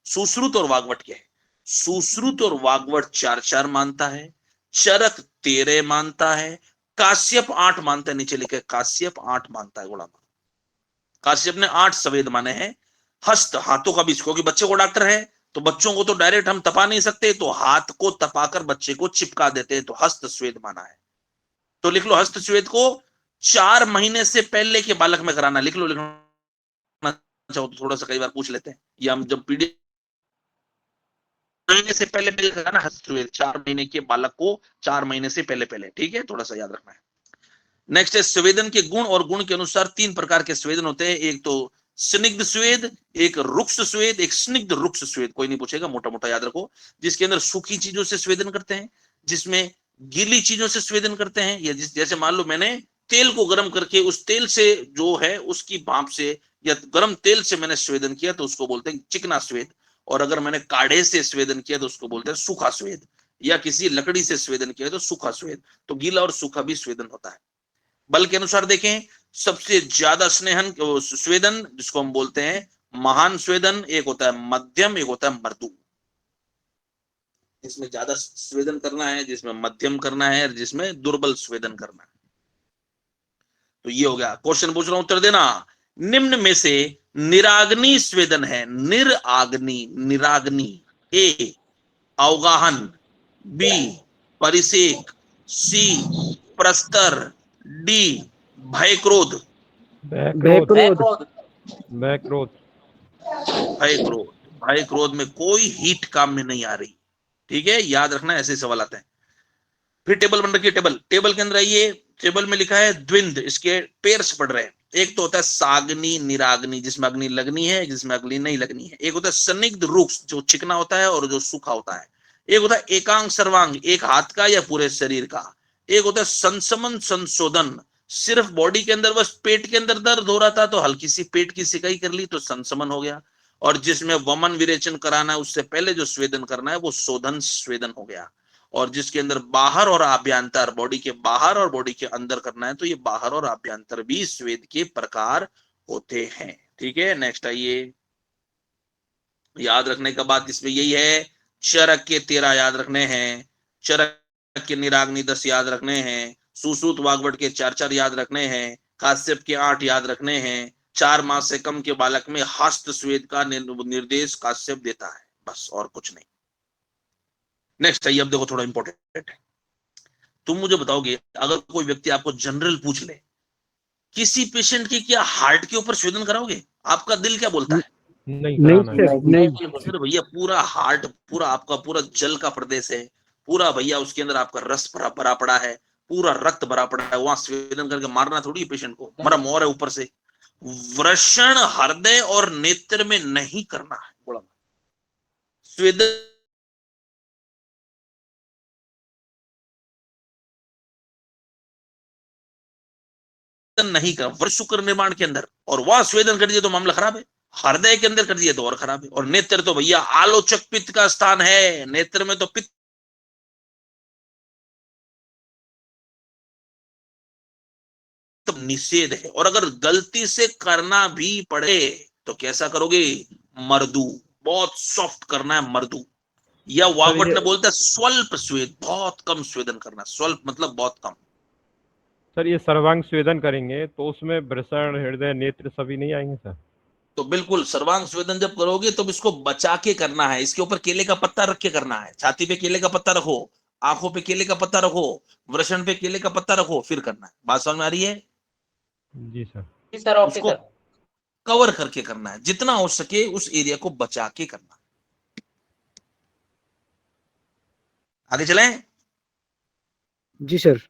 सुश्रुत और वाग्वट के हैं। सुश्रुत और वाग्वट 4-4 मानता है, चरक 13 मानता है, काश्यप 8 मानता है। नीचे लिखा है काश्यप 8 मानता है। गोला काश्यप ने 8 स्वेद माने हैं। हस्त, हाथों का भी, क्योंकि बच्चे को डॉक्टर है तो बच्चों को तो डायरेक्ट हम तपा नहीं सकते, तो हाथ को तपाकर बच्चे को चिपका देते हैं, तो हस्त स्वेद माना है। तो लिख लो, हस्त स्वेद को 4 महीने से पहले के बालक में कराना। लिख लो, लिखना चाहो तो थोड़ा सा कई बार पूछ लेते हैं, या हम जब पीडी महीने से पहले पहले कराना हस्त स्वेद, 4 महीने के बालक को 4 महीने से पहले पहले, ठीक है, थोड़ा सा याद रखना है। नेक्स्ट है स्वेदन के गुण, और गुण के अनुसार 3 प्रकार के स्वेदन होते हैं। एक तो स्निग्ध स्वेद, एक रुक्ष स्वेद, एक स्निग्ध रुक्ष स्वेद। कोई नहीं पूछेगा, मोटा मोटा याद रखो। जिसके अंदर सूखी चीजों से स्वेदन करते हैं, जिसमें गीली चीजों से स्वेदन करते हैं, या जैसे मान लो मैंने तेल को गर्म करके उस तेल से जो है उसकी भाप से या गर्म तेल से मैंने स्वेदन किया तो उसको बोलते हैं चिकना स्वेद। और अगर मैंने काढ़े से स्वेदन किया तो उसको बोलते हैं सूखा स्वेद, या किसी लकड़ी से स्वेदन किया तो सूखा स्वेद। तो गीला और सूखा भी स्वेदन होता है। बल के अनुसार देखें, सबसे ज्यादा स्नेहन स्वेदन जिसको हम बोलते हैं महान स्वेदन, एक होता है मध्यम, एक होता है मृदु। जिसमें ज्यादा स्वेदन करना है, जिसमें मध्यम करना है, और जिसमें दुर्बल स्वेदन करना है। तो ये हो गया। क्वेश्चन पूछ रहा हूं, उत्तर देना। निम्न में से निराग्नि स्वेदन है, निराग्नि, निराग्नि। ए अवगाहन, बी परिसेक, सी प्रस्तर, डी भय क्रोध। बैक्रोध बैक्रोध। बैक्रोध भय क्रोध, भय क्रोध में कोई हीट काम में नहीं आ रही। ठीक है, याद रखना, ऐसे सवाल आते हैं। फिर टेबल बन रखी है, टेबल के अंदर आइए, टेबल में लिखा है द्विंद, इसके पेयर्स पढ़ रहे हैं। एक तो होता है साग्नि निराग्नि, जिसमें अग्नि लगनी है, जिसमें अग्नि नहीं लगनी है। एक होता है संदिग्ध रुक्ष, जो चिकना होता है और जो सूखा होता है। एक होता है एकांग सर्वांग, एक हाथ का या पूरे शरीर का। एक होता है संसमन संशोधन, सिर्फ बॉडी के अंदर, बस पेट के अंदर दर्द हो रहा था तो हल्की सी पेट की सिकाई कर ली तो संसमन हो गया। और जिसमें वमन विरेचन कराना है उससे पहले जो स्वेदन करना है वो शोधन स्वेदन हो गया। और जिसके अंदर बाहर और आभ्यंतर, बॉडी के बाहर और बॉडी के अंदर करना है तो ये बाहर और आभ्यंतर भी स्वेद के प्रकार होते हैं। ठीक है, नेक्स्ट आइए। याद रखने का बात इसमें यही है, चरक के 13 याद रखने हैं, चरक के निराग्नि 10 याद रखने हैं, सुश्रुत वाग्भट के 4 याद रखने हैं, काश्यप के 8 याद रखने हैं। 4 मास से कम के बालक में हस्त स्वेद का निर्देश काश्यप देता है, बस और कुछ नहीं। नेक्स्ट आइए, अब देखो थोड़ा इंपॉर्टेंट है। तुम मुझे बताओगे, अगर कोई व्यक्ति आपको जनरल पूछ ले, किसी पेशेंट की क्या हार्ट के ऊपर स्वेदन कराओगे? आपका दिल क्या बोलता है? नहीं नहीं कराना। नहीं सर भैया पूरा हार्ट, पूरा आपका पूरा जल का प्रदेश है, पूरा भैया उसके अंदर आपका रस भरा पड़ा है, पूरा रक्त भरा पड़ा है, वहां स्वेदन करके मारना थोड़ी पेशेंट को, मरा मोर है ऊपर से। वृषण हृदय और नेत्र में नहीं करना है, बोला स्वेदन नहीं कर, वृष शुक्र निर्माण के अंदर, और वहां स्वेदन कर दिए तो मामला खराब है। हृदय के अंदर कर दिए तो और खराब है। और नेत्र तो भैया आलोचक पित्त का स्थान है, नेत्र में तो पित्त निषेध है। और अगर गलती से करना भी पड़े तो कैसा करोगे? मर्दू, बहुत सॉफ्ट करना है, मर्दू। या वाग्भट ने बोलता है स्वल्प स्वेद, बहुत कम स्वेदन करना। स्वल्प मतलब बहुत कम। सर ये सर्वांग स्वेदन करेंगे तो उसमें वृषण हृदय नेत्र सभी नहीं आएंगे सर? तो बिल्कुल सर्वांग स्वेदन जब करोगे तो इसको बचा के करना है। इसके ऊपर केले का पत्ता रख के करना है, छाती पे केले का पत्ता रखो, आंखों पे केले का पत्ता रखो, वृषण पे केले का पत्ता रखो, फिर करना है। बात समझ में आ रही है? जी सर। जी सर, उसको ऑफिसर। कवर करके करना है, जितना हो सके उस एरिया को बचा के करना है। आगे चलें। जी सर।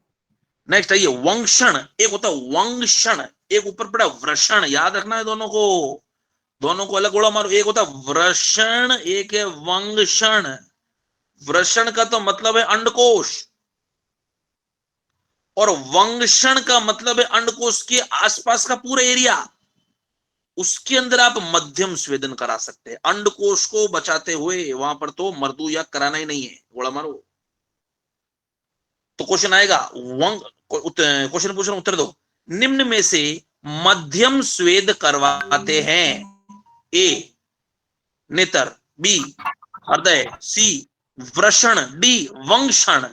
नेक्स्ट आइए, वंक्षण। एक होता है वंक्षण, एक ऊपर पड़ा वृषण, याद रखना है दोनों को, दोनों को अलग गोला मारो। एक होता है वृषण, एक है वंक्षण। वृषण का तो मतलब है अंडकोश, और वंक्षण का मतलब है अंडकोश के आसपास का पूरा एरिया, उसके अंदर आप मध्यम स्वेदन करा सकते हैं, अंडकोश को बचाते हुए। वहां पर तो मर्दू या कराना ही नहीं है, गोला मारो। तो क्वेश्चन आएगा, क्वेश्चन पूछ रहा हूं, उत्तर दो। निम्न में से मध्यम स्वेद करवाते हैं? ए नेत्र, बी हृदय, सी वृषण, डी वंक्षण।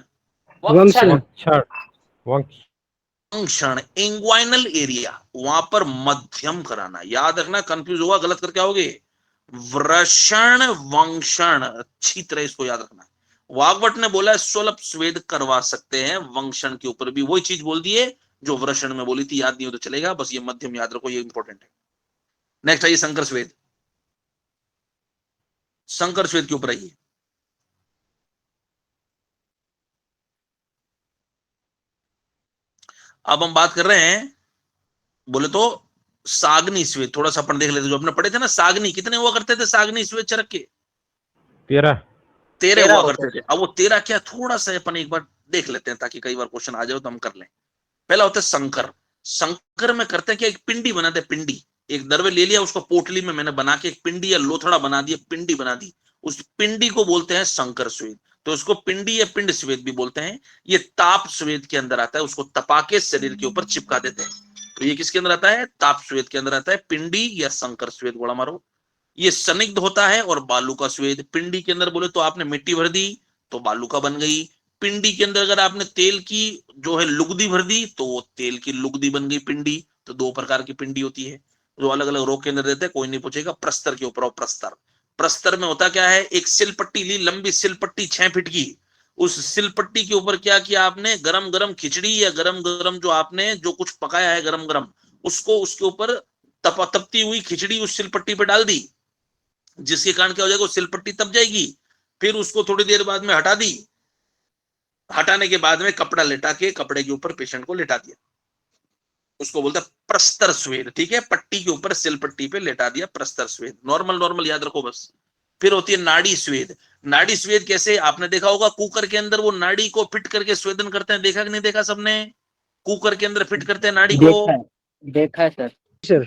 वंक्षण। वंक्षण इंग्वाइनल एरिया, वहां पर मध्यम कराना। याद रखना, कंफ्यूज होगा, गलत करके आओगे। वृषण वंक्षण, अच्छी तरह इसको याद रखना। वाग्भट ने बोला स्वल्प स्वेद करवा सकते हैं, वंक्षण के ऊपर भी वही चीज बोल दी है जो वृषण में बोली थी। याद नहीं हो तो चलेगा, बस ये मध्यम याद रखो, ये इंपॉर्टेंट है। नेक्स्ट आइए, संकर स्वेद। संकर स्वेद के ऊपर आइए। अब हम बात कर रहे हैं, बोले तो साग्नि स्वेद। थोड़ा सा अपन देख लेते, जो अपने पढ़े थे ना साग्नि, कितने हुआ करते थे साग्नि स्वेद चरक के? 13 हुआ करते थे। अब वो 13 क्या, थोड़ा सा अपन एक बार देख लेते हैं ताकि कई बार क्वेश्चन आ जाए तो हम कर लें। पहला होता है संकर। संकर में करते हैं क्या, एक पिंडी बनाते हैं, पिंडी। एक दरवे ले लिया, उसको पोटली में मैंने बना के एक पिंडी या लोथड़ा बना दिया, पिंडी बना दी, उस पिंडी को बोलते हैं संकर स्वेद। तो इसको पिंडी या पिंड स्वेद भी बोलते हैं। ये ताप स्वेद के अंदर आता है, उसको तपा के शरीर के ऊपर चिपका देते हैं। तो ये किसके अंदर आता है? ताप स्वेद के अंदर आता है, पिंडी या संकर स्वेद। गोला मारो। ये संदिग्ध होता है और बालू का स्वेद। पिंडी के अंदर बोले तो आपने मिट्टी भर दी तो बालू का बन गई। पिंडी के अंदर अगर आपने तेल की जो है लुगदी भर दी तो वो तेल की लुगदी बन गई पिंडी। तो 2 प्रकार की पिंडी होती है जो अलग अलग रोग के अंदर देते हैं, कोई नहीं पूछेगा। प्रस्तर के ऊपर, प्रस्तर, प्रस्तर में होता क्या है, एक सिल पट्टी ली, लंबी सिल पट्टी 6 फीट की। उस सिल पट्टी के ऊपर क्या किया आपने, गरम गरम खिचड़ी या गरम गरम जो आपने जो कुछ पकाया है गरम गरम, उसको उसके ऊपर तपती हुई खिचड़ी उस सिल पट्टी पे डाल दी। जिसके कारण क्या हो जाएगा, सिलपट्टी तब जाएगी, फिर उसको थोड़ी देर बाद में हटा दी, हटाने के बाद में कपड़ा लेटा के कपड़े के ऊपर पेशेंट को लेटा दिया, उसको बोलते हैं प्रस्तर स्वेद। ठीक है, पट्टी के ऊपर सिलपट्टी पे लेटा दिया, प्रस्तर स्वेद। नॉर्मल नॉर्मल याद रखो बस। फिर होती है नाड़ी स्वेद। नाड़ी स्वेद कैसे, आपने देखा होगा कुकर के अंदर वो नाड़ी को फिट करके स्वेदन करते हैं, देखा कि नहीं देखा सबने? कुकर के अंदर फिट करते हैं नाड़ी को। देखा है सर। सर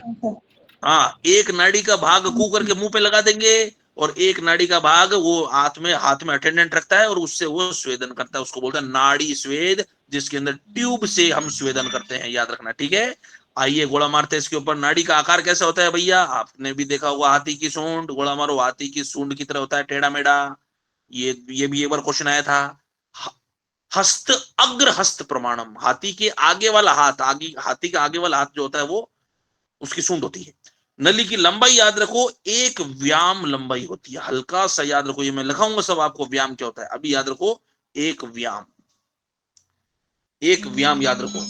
हाँ, एक नाड़ी का भाग कुकर के मुंह पे लगा देंगे और एक नाड़ी का भाग वो हाथ में अटेंडेंट रखता है और उससे वो स्वेदन करता है, उसको बोलते हैं नाड़ी स्वेद, जिसके अंदर ट्यूब से हम स्वेदन करते हैं, याद रखना। ठीक है, आइए गोला मारते हैं इसके ऊपर। नाड़ी का आकार कैसा होता है भैया, आपने भी देखा होगा, हाथी की सूंड। गोला मारो, हाथी की सूंड की तरह होता है, टेढ़ा मेढ़ा। ये भी एक बार क्वेश्चन आया था। हस्त अग्र हस्त प्रमाणम, हाथी के आगे वाला हाथ, हाथी का आगे वाला हाथ जो होता है वो उसकी सूंड होती है। नली की लंबाई याद रखो, एक व्याम लंबाई होती है, हल्का सा याद रखो, ये मैं लिखाऊंगा सब आपको, व्याम क्या होता है अभी याद रखो। एक व्याम, एक व्याम याद रखो,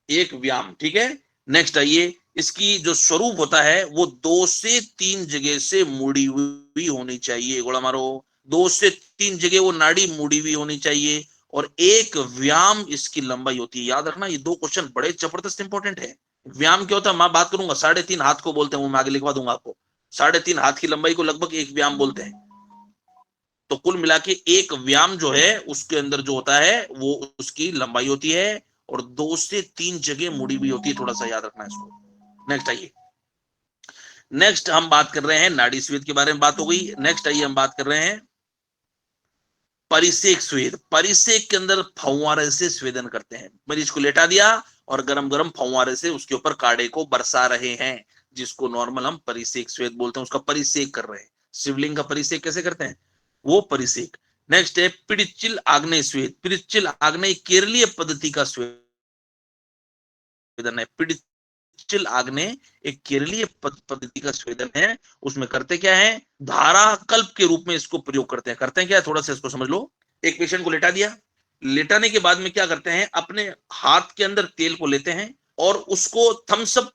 एक व्याम। ठीक है, नेक्स्ट आइए, इसकी जो स्वरूप होता है वो 2 से 3 जगह से मुड़ी हुई होनी चाहिए। गोला मारो, 2 से 3 जगह वो नाड़ी मुड़ी हुई होनी चाहिए और एक व्याम इसकी लंबाई होती है। याद रखना, ये 2 क्वेश्चन बड़े जबरदस्त इंपॉर्टेंट है। व्याम क्या होता है मैं बात करूंगा, 3.5 हाथ को बोलते हैं, वो मैं आगे लिखवा दूंगा आपको। 3.5 हाथ की लंबाई को लगभग एक व्याम बोलते हैं। तो कुल मिला के एक व्याम जो है उसके अंदर जो होता है वो उसकी लंबाई होती है और 2 से 3 जगह मुड़ी हुई होती है, थोड़ा सा याद रखना इसको। नेक्स्ट आइए, नेक्स्ट हम बात कर रहे हैं नाड़ी स्वेद के बारे में, बात हो गई। नेक्स्ट आइए हम बात कर रहे हैं परिसेक स्वेद। परिसेक के अंदर फव्वारे से स्वेदन करते हैं, मरीज को लेटा दिया और गरम गरम फव्वारे से उसके ऊपर काढ़े को बरसा रहे हैं, जिसको नॉर्मल हम परिसेक स्वेद बोलते हैं, उसका परिसेक कर रहे हैं। शिवलिंग का परिसेक कैसे करते हैं, वो परिसेक। नेक्स्ट है पिडिचिल आग्नेय स्वेद। पिडिचिल आग्नेय केरलीय पद्धति का स्वेदन है। पिडिचिल आग्नेय एक केरलीय पद्धति का स्वेदन है। उसमें करते क्या है, धारा कल्प के रूप में इसको प्रयोग करते हैं। करते हैं क्या, थोड़ा सा इसको समझ लो। एक पेशेंट को लेटा दिया, लेटाने के बाद में क्या करते हैं, अपने हाथ के अंदर तेल को लेते हैं और उसको थम्सअप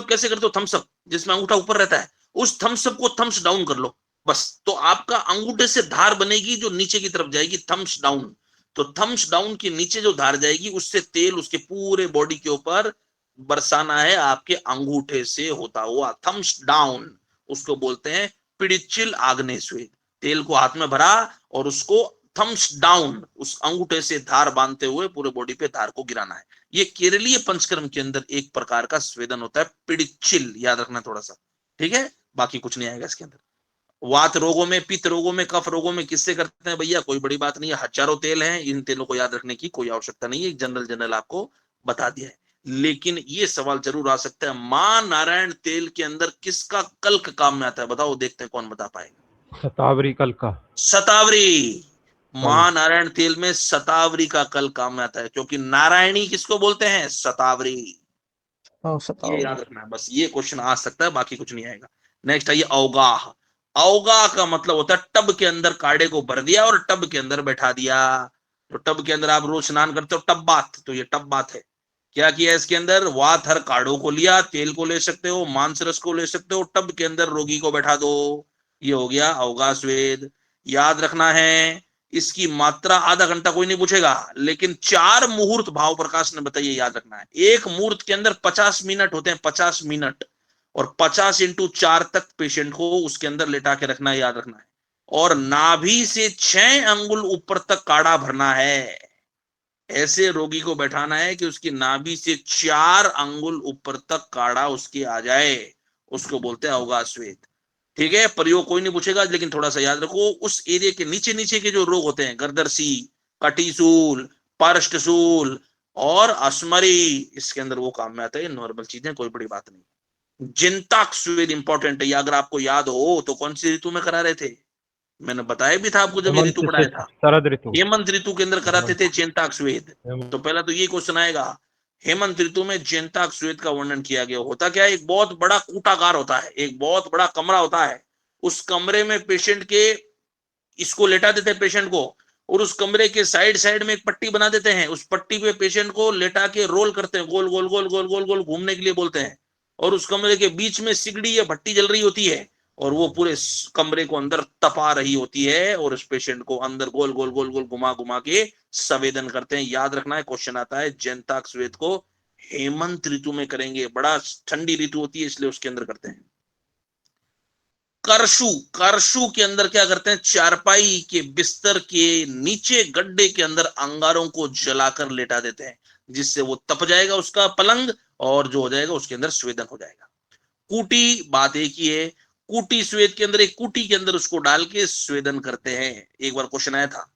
कैसे करते हो, थम्सअप जिसमें अंगूठा ऊपर रहता है, उस थम्सअप को थम्स डाउन कर लो बस, तो आपका अंगूठे से धार बनेगी जो नीचे की तरफ जाएगी, थम्स डाउन। तो थम्स डाउन के नीचे जो धार जाएगी उससे तेल उसके पूरे बॉडी के ऊपर बरसाना है, आपके अंगूठे से होता हुआ, थम्स डाउन। उसको बोलते हैं पिडिचिल आग्नेय स्वेद। तेल को हाथ में भरा और उसको थम्स डाउन, उस अंगूठे से धार बांधते हुए पूरे बॉडी पे धार को गिराना है। ये केरलीय पंचकर्म के अंदर एक प्रकार का स्वेदन होता है, पिडिचिल, याद रखना थोड़ा सा। ठीक है, बाकी कुछ नहीं आएगा इसके अंदर। वात रोगों में, पित्त रोगों में, कफ रोगों में किससे करते हैं भैया, कोई बड़ी बात नहीं है, हजारों तेल हैं, इन तेलों को याद रखने की कोई आवश्यकता नहीं है, जनरल आपको बता दिया है। लेकिन ये सवाल जरूर आ सकता है, मां नारायण तेल के अंदर किसका कल्क काम में आता है, बताओ, देखते हैं कौन बता पाएगा। शतावरी कल का। शतावरी, मां नारायण तेल में शतावरी का कल काम में आता है, क्योंकि नारायणी किसको बोलते हैं, शतावरी। ये याद रखना है बस, ये क्वेश्चन आ सकता है, बाकी कुछ नहीं आएगा। नेक्स्ट आइए अवगाह। अवगाह का मतलब होता है टब के अंदर काढ़े को भर दिया और टब के अंदर बैठा दिया। तो टब के अंदर आप रोज स्नान करते हो, टब बात, तो ये टब बात है। क्या किया इसके अंदर, वात हर काढ़ों को लिया, तेल को ले सकते हो, मांस रस को ले सकते हो, टब के अंदर रोगी को बैठा दो, ये हो गया अवगाह स्वेद। याद रखना है, इसकी मात्रा आधा घंटा कोई नहीं पूछेगा, लेकिन 4 मुहूर्त भाव प्रकाश ने बताइए, याद रखना है। एक मुहूर्त के अंदर 50 मिनट होते हैं, 50 मिनट, और 50 × 4 तक पेशेंट को उसके अंदर लेटा के रखना है, याद रखना है। और नाभि से 6 अंगुल ऊपर तक काढ़ा भरना है, ऐसे रोगी को बैठाना है कि उसकी नाभि से 4 अंगुल ऊपर तक काढ़ा उसके आ जाए, उसको बोलते हैं अवगाह स्वेद। ठीक है, प्रयोग कोई नहीं पूछेगा, लेकिन थोड़ा सा याद रखो, उस एरिया के नीचे नीचे के जो रोग होते हैं, गर्दरसी, कटीसूल, पार्ष्टसूल और अस्मरी, इसके अंदर वो काम में आता है। नॉर्मल चीजें, कोई बड़ी बात नहीं। जिंताक स्वेद इंपॉर्टेंट है, अगर आपको याद हो तो कौन सी ऋतु में करा रहे थे, मैंने बताया भी था आपको जब ये ऋतु पढ़ाया था, शरद ऋतु, हेमंत ऋतु के अंदर कराते थे चिंताक स्वेद। तो पहला तो ये क्वेश्चन आएगा, हेमंत ऋतु में चिंताक स्वेद का वर्णन किया गया। होता क्या है, एक बहुत बड़ा कूटागार होता है, एक बहुत बड़ा कमरा होता है, उस कमरे में पेशेंट के, इसको लेटा देते हैं पेशेंट को, और उस कमरे के साइड साइड में एक पट्टी बना देते हैं, उस पट्टी पे पेशेंट को लेटा के रोल करते हैं, गोल गोल गोल गोल गोल गोल घूमने के लिए बोलते हैं, और उस कमरे के बीच में सिगड़ी या भट्टी जल रही होती है, और वो पूरे कमरे को अंदर तपा रही होती है और उस पेशेंट को अंदर गोल गोल गोल गोल घुमा घुमा के संवेदन करते हैं। याद रखना है, क्वेश्चन आता है जैंताक स्वेद को हेमंत ऋतु में करेंगे, बड़ा ठंडी ऋतु होती है इसलिए उसके अंदर करते हैं। करशु, करशु के अंदर क्या करते हैं, चारपाई के बिस्तर के नीचे गड्ढे के अंदर अंगारों को जलाकर लेटा देते हैं, जिससे वो तप जाएगा उसका पलंग और जो हो जाएगा उसके अंदर स्वेदन हो जाएगा। कूटी, बात एक ही है, कूटी स्वेद के अंदर एक कूटी के अंदर उसको डाल के स्वेदन करते हैं। एक बार क्वेश्चन आया था,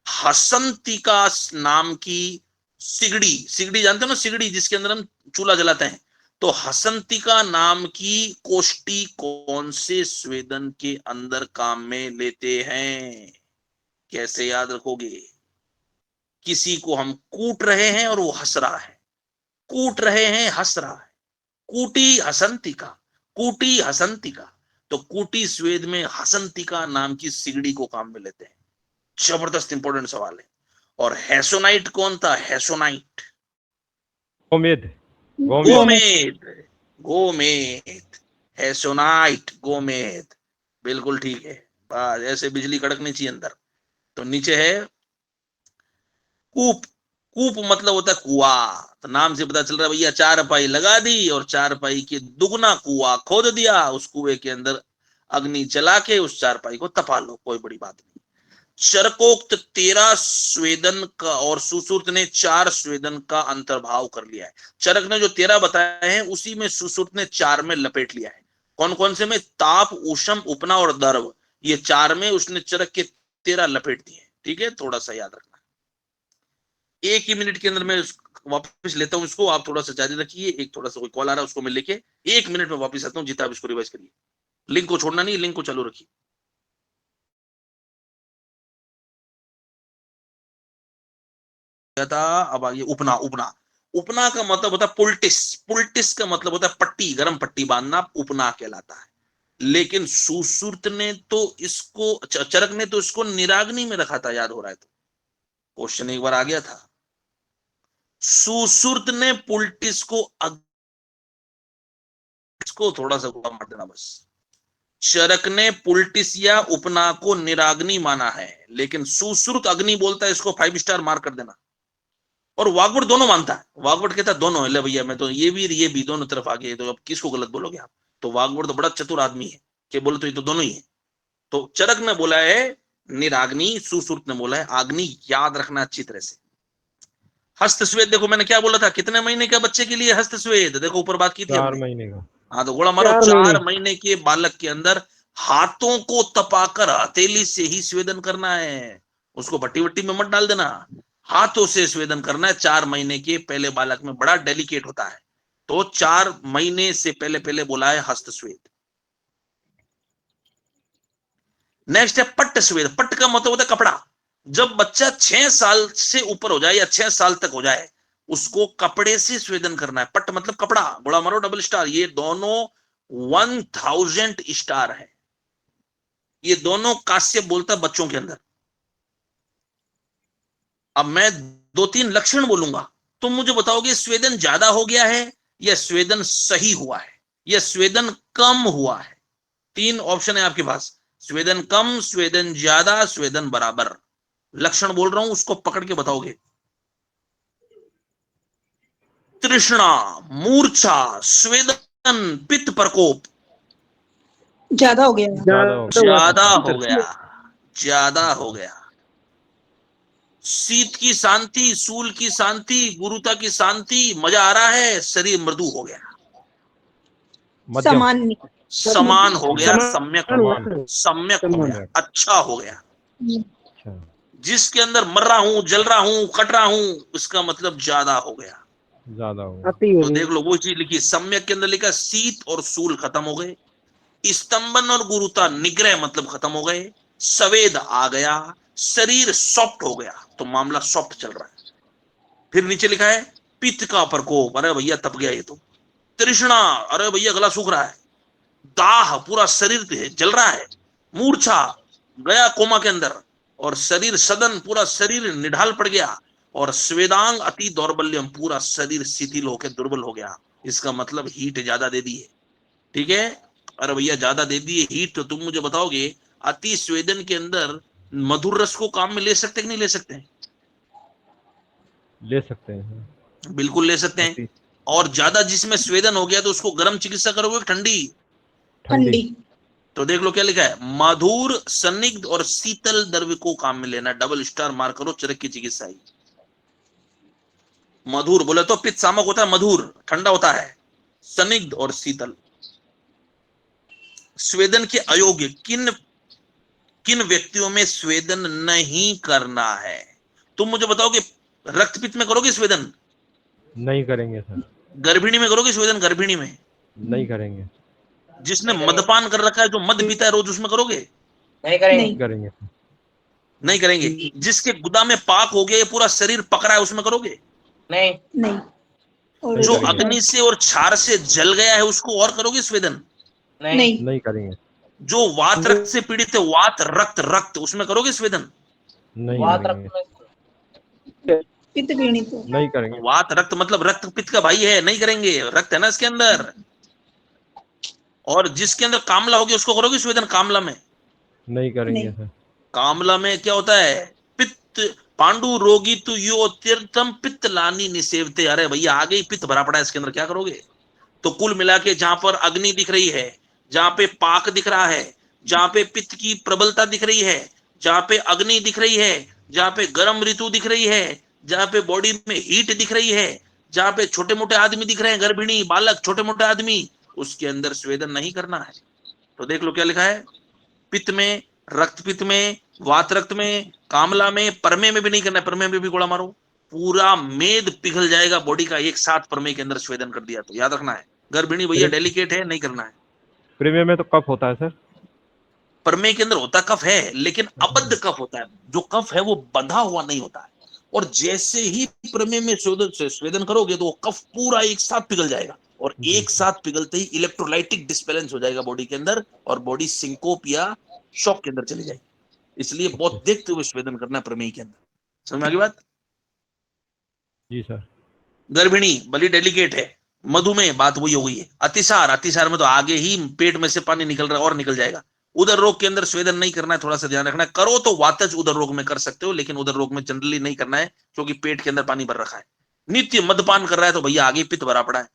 हसंतिका नाम की सिगड़ी, सिगड़ी जानते हो ना, सिगड़ी जिसके अंदर हम चूल्हा जलाते हैं, तो हसंतिका नाम की कोष्टी कौन से स्वेदन के अंदर काम में लेते हैं? कैसे याद रखोगे? किसी को हम कूट रहे हैं और वो हंस रहा है, कूट रहे हैं हंस रहा है, कूटी हसंतिका, कूटी हसंतिका, तो कूटी स्वेद में हसंतिका नाम की सिगड़ी को काम में लेते हैं। जबरदस्त इंपॉर्टेंट सवाल है। और हेसोनाइट कौन था? हेसोनाइट गोमेद, गोमेद, गोमेद, हेसोनाइट, गोमेद, बिल्कुल ठीक है। बस ऐसे बिजली कड़कनी चाहिए अंदर। तो नीचे है कूप, कूप मतलब होता है कुआ, तो नाम से पता चल रहा है भैया, चारपाई लगा दी और चारपाई के दुगना कुआ खोद दिया, उस कुएं के अंदर अग्नि जला के उस चारपाई को तपा लो, कोई बड़ी बात नहीं। चरकोक्त 13 स्वेदन का और सुश्रुत ने 4 स्वेदन का अंतर्भाव कर लिया है। चरक ने जो 13 बताए हैं उसी में सुश्रुत ने 4 में लपेट लिया है। कौन कौन से में? ताप, ऊष्म, उपना और दर्व, ये 4 में उसने चरक के 13 लपेट दिए। ठीक है, थोड़ा सा याद रखना। एक ही मिनट के अंदर मैं वापस लेता हूं इसको, आप थोड़ा सा जारी रखिए। एक थोड़ा सा कोई कॉल आ रहा है उसको मैं लेके 1 मिनट में वापस आता हूं। जीता आप इसको रिवाइज करिए, लिंक को छोड़ना नहीं, लिंक को चालू रखिए। था अब आगे उपना, उपना, उपना का मतलब होता है पुल्टिस, पुल्टिस का मतलब होता है पट्टी, गर्म पट्टी बांधना, उपना कहलाता है। लेकिन सुश्रुत ने तो इसको, चरक ने तो इसको निराग्नि में रखा था, याद हो रहा है तो क्वेश्चन एक बार आ गया था। सुश्रुत ने पुल्टिस को इसको थोड़ा सा गोला मार देना बस। चरक ने पुल्टिस या उपना को निराग्नि माना है, लेकिन सुश्रुत अग्नि बोलता है, इसको 5 स्टार मार्क कर देना। और वाग्वट दोनों मानता है, वाग्वट कहता है दोनों है, ले भैया मैं तो ये भी दोनों तरफ आ गए, तो अब किसको गलत बोलोगे आप? तो वाग्वट तो बड़ा चतुर आदमी है कि बोले तो ये तो दोनों ही है। तो चरक ने बोला है निराग्नि, सुश्रुत ने बोला है अग्नि, याद रखना अच्छी तरह से। हस्तस्वेद, देखो मैंने क्या बोला था, कितने महीने का बच्चे के लिए हस्तस्वेद? देखो ऊपर बात की थी 4 महीने का। हाँ, तो गोला मारो। 4 महीने के बालक के अंदर हाथों को तपाकर हथेली से ही स्वेदन करना है, उसको भट्टी वट्टी में मत डाल देना, हाथों से स्वेदन करना है। 4 महीने के पहले बालक में बड़ा डेलिकेट होता है, तो 4 महीने से पहले पहले बोला है हस्तस्वेद। नेक्स्ट है पट्ट स्वेद। पट्ट का मतलब होता है कपड़ा। जब बच्चा 6 साल से ऊपर हो जाए या 6 साल तक हो जाए, उसको कपड़े से स्वेदन करना है। पट्ट मतलब कपड़ा, गोला मारो डबल स्टार। ये दोनों 1000 स्टार है, ये दोनों काश्यप बोलता है बच्चों के अंदर। अब मैं 2-3 लक्षण बोलूंगा, तुम मुझे बताओगे स्वेदन ज्यादा हो गया है या स्वेदन सही हुआ है या स्वेदन कम हुआ है। 3 ऑप्शन है आपके पास, स्वेदन कम, स्वेदन ज्यादा, स्वेदन बराबर। लक्षण बोल रहा हूं, उसको पकड़ के बताओगे। तृष्णा, मूर्छा, स्वेदन, पित्त प्रकोप। ज्यादा हो गया। ज्यादा हो गया, ज्यादा हो गया। शीत की शांति, सूल की शांति, गुरुता की शांति, मजा आ रहा है, शरीर मृदु हो गया, मध्यम, सामान्य। समान हो गया, सम्यक हो गया, समान, सम्यक हो गया, अच्छा हो गया। अच्छा, जिसके अंदर मर रहा हूं, जल रहा हूं, कट रहा हूं, इसका मतलब ज्यादा हो गया, ज्यादा होगा। तो देख लो वो चीज लिखी सम्यक के अंदर, लिखा शीत और सूल खत्म हो गए, स्तंभन और गुरुता निग्रह मतलब खत्म हो गए, सवेद आ गया, शरीर सॉफ्ट हो गया, तो मामला सॉफ्ट चल रहा है। फिर नीचे लिखा है पित्त का प्रकोप, अरे भैया तप गया ये तो। तृष्णा, अरे भैया गला सूख रहा है। दाह, पूरा शरीर जल रहा है। मूर्छा, गया कोमा के अंदर। और शरीर सदन, पूरा शरीर निढाल पड़ गया। और स्वेदांग अति दौर्बल्यम, पूरा शरीर शिथिल होकर दुर्बल हो गया, इसका मतलब हीट ज्यादा दे दी है। ठीक है, अरे भैया ज्यादा दे दिए हीट, तो तुम मुझे बताओगे अति स्वेदन के अंदर मधुर रस को काम में ले सकते कि नहीं ले सकते हैं? ले सकते हैं सर। बिल्कुल ले सकते हैं। अति और ज्यादा जिसमें स्वेदन हो गया तो उसको गर्म चिकित्सा करोगे कि ठंडी? ठंडी। तो देख लो क्या लिखा है, मधुर, संदिग्ध और शीतल द्रव्य को काम में लेना। डबल स्टार मार करो, चरक की चिकित्सा ही। मधुर बोले तो पित्त सामक होता है, मधुर ठंडा होता है, संदिग्ध और शीतल। स्वेदन के अयोग्य, किन किन व्यक्तियों में स्वेदन नहीं करना है? तुम मुझे बताओ कि रक्तपित्त में करोगे स्वेदन? नहीं करेंगे सर। गर्भिणी में करोगे स्वेदन? गर्भिणी में? नहीं करेंगे। जिसने नहीं करेंगे। मदपान कर रखा है, जो मद पीता है रोज, उसमें करोगे? नहीं करेंगे। नहीं। करेंगे सर। नहीं करेंगे। जिसके गुदा में पाक हो गया, ये पूरा शरीर पकड़ा है, उसमें करोगे? नहीं। नहीं। और जो करेंगे। अग्नि से और क्षार से जल गया है, उसको और करोगे स्वेदन? नहीं। नहीं करेंगे। जो वात रक्त से पीड़ित है, वात रक्त रक्त, उसमें करोगे स्वेदन? नहीं वात करेंगे। रक्त पित्त पीड़ित हो। नहीं करेंगे। वात रक्त मतलब रक्त पित्त का भाई है, नहीं करेंगे, रक्त है ना इसके अंदर। और जिसके अंदर कामला होगी, उसको करोगे स्वेदन? कामला में? नहीं करेंगे नहीं। सर। कामला में क्या होता है? पित्त। पांडु रोगी तु यो तीर्थम पित्त लानी निसेवते। अरे भैया आगे ही पित्त भरा पड़ा है इसके अंदर, क्या करोगे? तो कुल मिला के जहां पर अग्नि दिख रही है, जहां पे पाक दिख रहा है, जहां पे पित्त की प्रबलता दिख रही है, जहां पे अग्नि दिख रही है, जहां पे गर्म ऋतु दिख रही है, जहां पे बॉडी में हीट दिख रही है, जहां पे छोटे मोटे आदमी दिख रहे हैं, गर्भिणी, बालक, छोटे मोटे आदमी, उसके अंदर स्वेदन नहीं करना है। तो देख लो क्या लिखा है, पित्त में, रक्तपित्त में, वात रक्त में, कामला में, परमे में भी नहीं करना है। परमे में भी गोला मारो, पूरा मेद पिघल जाएगा बॉडी का एक साथ परमे के अंदर स्वेदन कर दिया तो। याद रखना है, गर्भिणी भैया डेलिकेट है, नहीं करना है। प्रीमियम में तो कफ होता है सर। परमे के अंदर होता कफ है, लेकिन अबद्ध कफ होता है। जो कफ है वो बंधा हुआ नहीं होता है। और जैसे ही प्रमेय में स्वेदन करोगे तो वो कफ पूरा एक साथ पिघल जाएगा, और एक साथ पिघलते ही इलेक्ट्रोलाइटिक डिस्बैलेंस हो जाएगा बॉडी के अंदर, और बॉडी सिंकोप या शॉक के अंदर चली जाएगी। इसलिए बहुत देखते हुए स्वेदन करना है प्रमेय के अंदर। समझ में आ गई बात? जी सर। गर्भिणी बड़ी डेलिकेट है। मधुमेह, बात वही हो गई है। अतिसार, अतिसार में तो आगे ही पेट में से पानी निकल रहा है और निकल जाएगा। उदर रोग के अंदर स्वेदन नहीं करना है, थोड़ा सा ध्यान रखना है। करो तो वातज उदर रोग में कर सकते हो, लेकिन उदर रोग में जनरली नहीं करना है, क्योंकि पेट के अंदर पानी भर रखा है। नित्य मदपान कर रहा है तो भैया आगे पित्त भरा पड़ा है।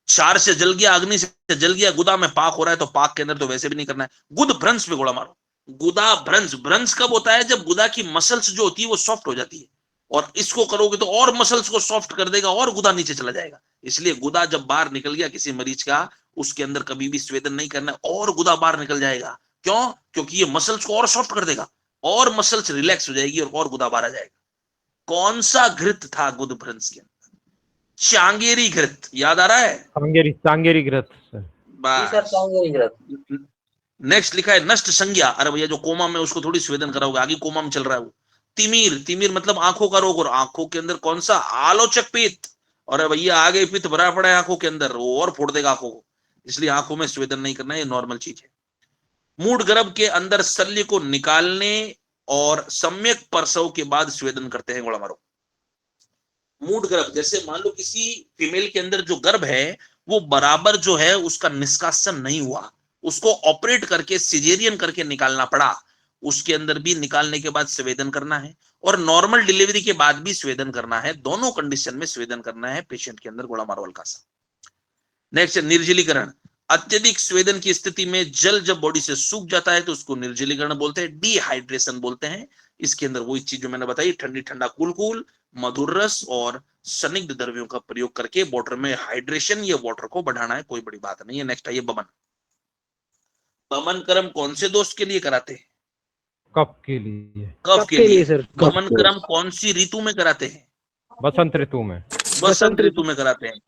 क्षार से जल गया, अग्नि से जल गया, गुदा में पाक हो रहा है तो पाक के अंदर तो वैसे भी नहीं करना है। गुद भ्रंश पे गोला मारो। गुदा भ्रंश, भ्रंश कब होता है? जब गुदा की मसल्स जो होती है वो सॉफ्ट हो जाती है, और इसको करोगे तो और मसल्स को सॉफ्ट कर देगा और गुदा नीचे चला जाएगा। इसलिए गुदा जब बाहर निकल गया किसी मरीज का, उसके अंदर कभी भी स्वेदन नहीं करना है, और गुदा बाहर निकल जाएगा। क्यों? क्योंकि ये मसल्स को और सॉफ्ट कर देगा, और मसल्स रिलैक्स हो जाएगी, और गुदा बाहर आ जाएगा। कौन सा घृत था गुद भ्रंश के अंदर? चांगेरी घृत, याद आ रहा है? चांगेरी घृत सर। बस। नेक्स्ट लिखा है नष्ट संज्ञा। अरे भैया जो कोमा में, उसको थोड़ी स्वेदन कराओगे, आगे कोमा में चल रहा है वो। तिमिर, तिमिर मतलब आंखों का रोग, और आंखों के अंदर कौन सा? आलोचक पित्त। और भैया आगे पित्त भरा पड़ा है आंखों के अंदर, वो और फोड़ देगा आंखों को, इसलिए आंखों में स्वेदन नहीं करना, ये नॉर्मल चीज है। मूड गर्भ के अंदर शल्य को निकालने और सम्यक प्रसव के बाद स्वेदन करते हैं। गोला मारो। मूड गर्भ, जैसे मान लो किसी फीमेल के अंदर जो गर्भ है वो बराबर जो है उसका निष्कासन नहीं हुआ, उसको ऑपरेट करके सिजेरियन करके निकालना पड़ा, उसके अंदर भी निकालने के बाद स्वेदन करना है, और नॉर्मल डिलीवरी के बाद भी स्वेदन करना है। दोनों कंडीशन में स्वेदन करना है पेशेंट के अंदर। गोला मारो हल्का सा। नेक्स्ट, निर्जलीकरण। अत्यधिक स्वेदन की स्थिति में जल जब बॉडी से सूख जाता है तो उसको निर्जलीकरण बोलते हैं, डिहाइड्रेशन बोलते हैं। इसके अंदर वही चीज जो मैंने बताई, ठंडी ठंडा कूल कूल, मधुर रस और संदिग्ध द्रव्यों का प्रयोग करके वाटर में हाइड्रेशन या वाटर को बढ़ाना है, कोई बड़ी बात नहीं है। नेक्स्ट आइए बमन। बमन कर्म कौन से दोष के लिए कराते हैं? कफ के लिए। कफ के लिए सर। बमन कर्म कौन सी ऋतु में कराते हैं? बसंत ऋतु में। बसंत ऋतु में कराते हैं।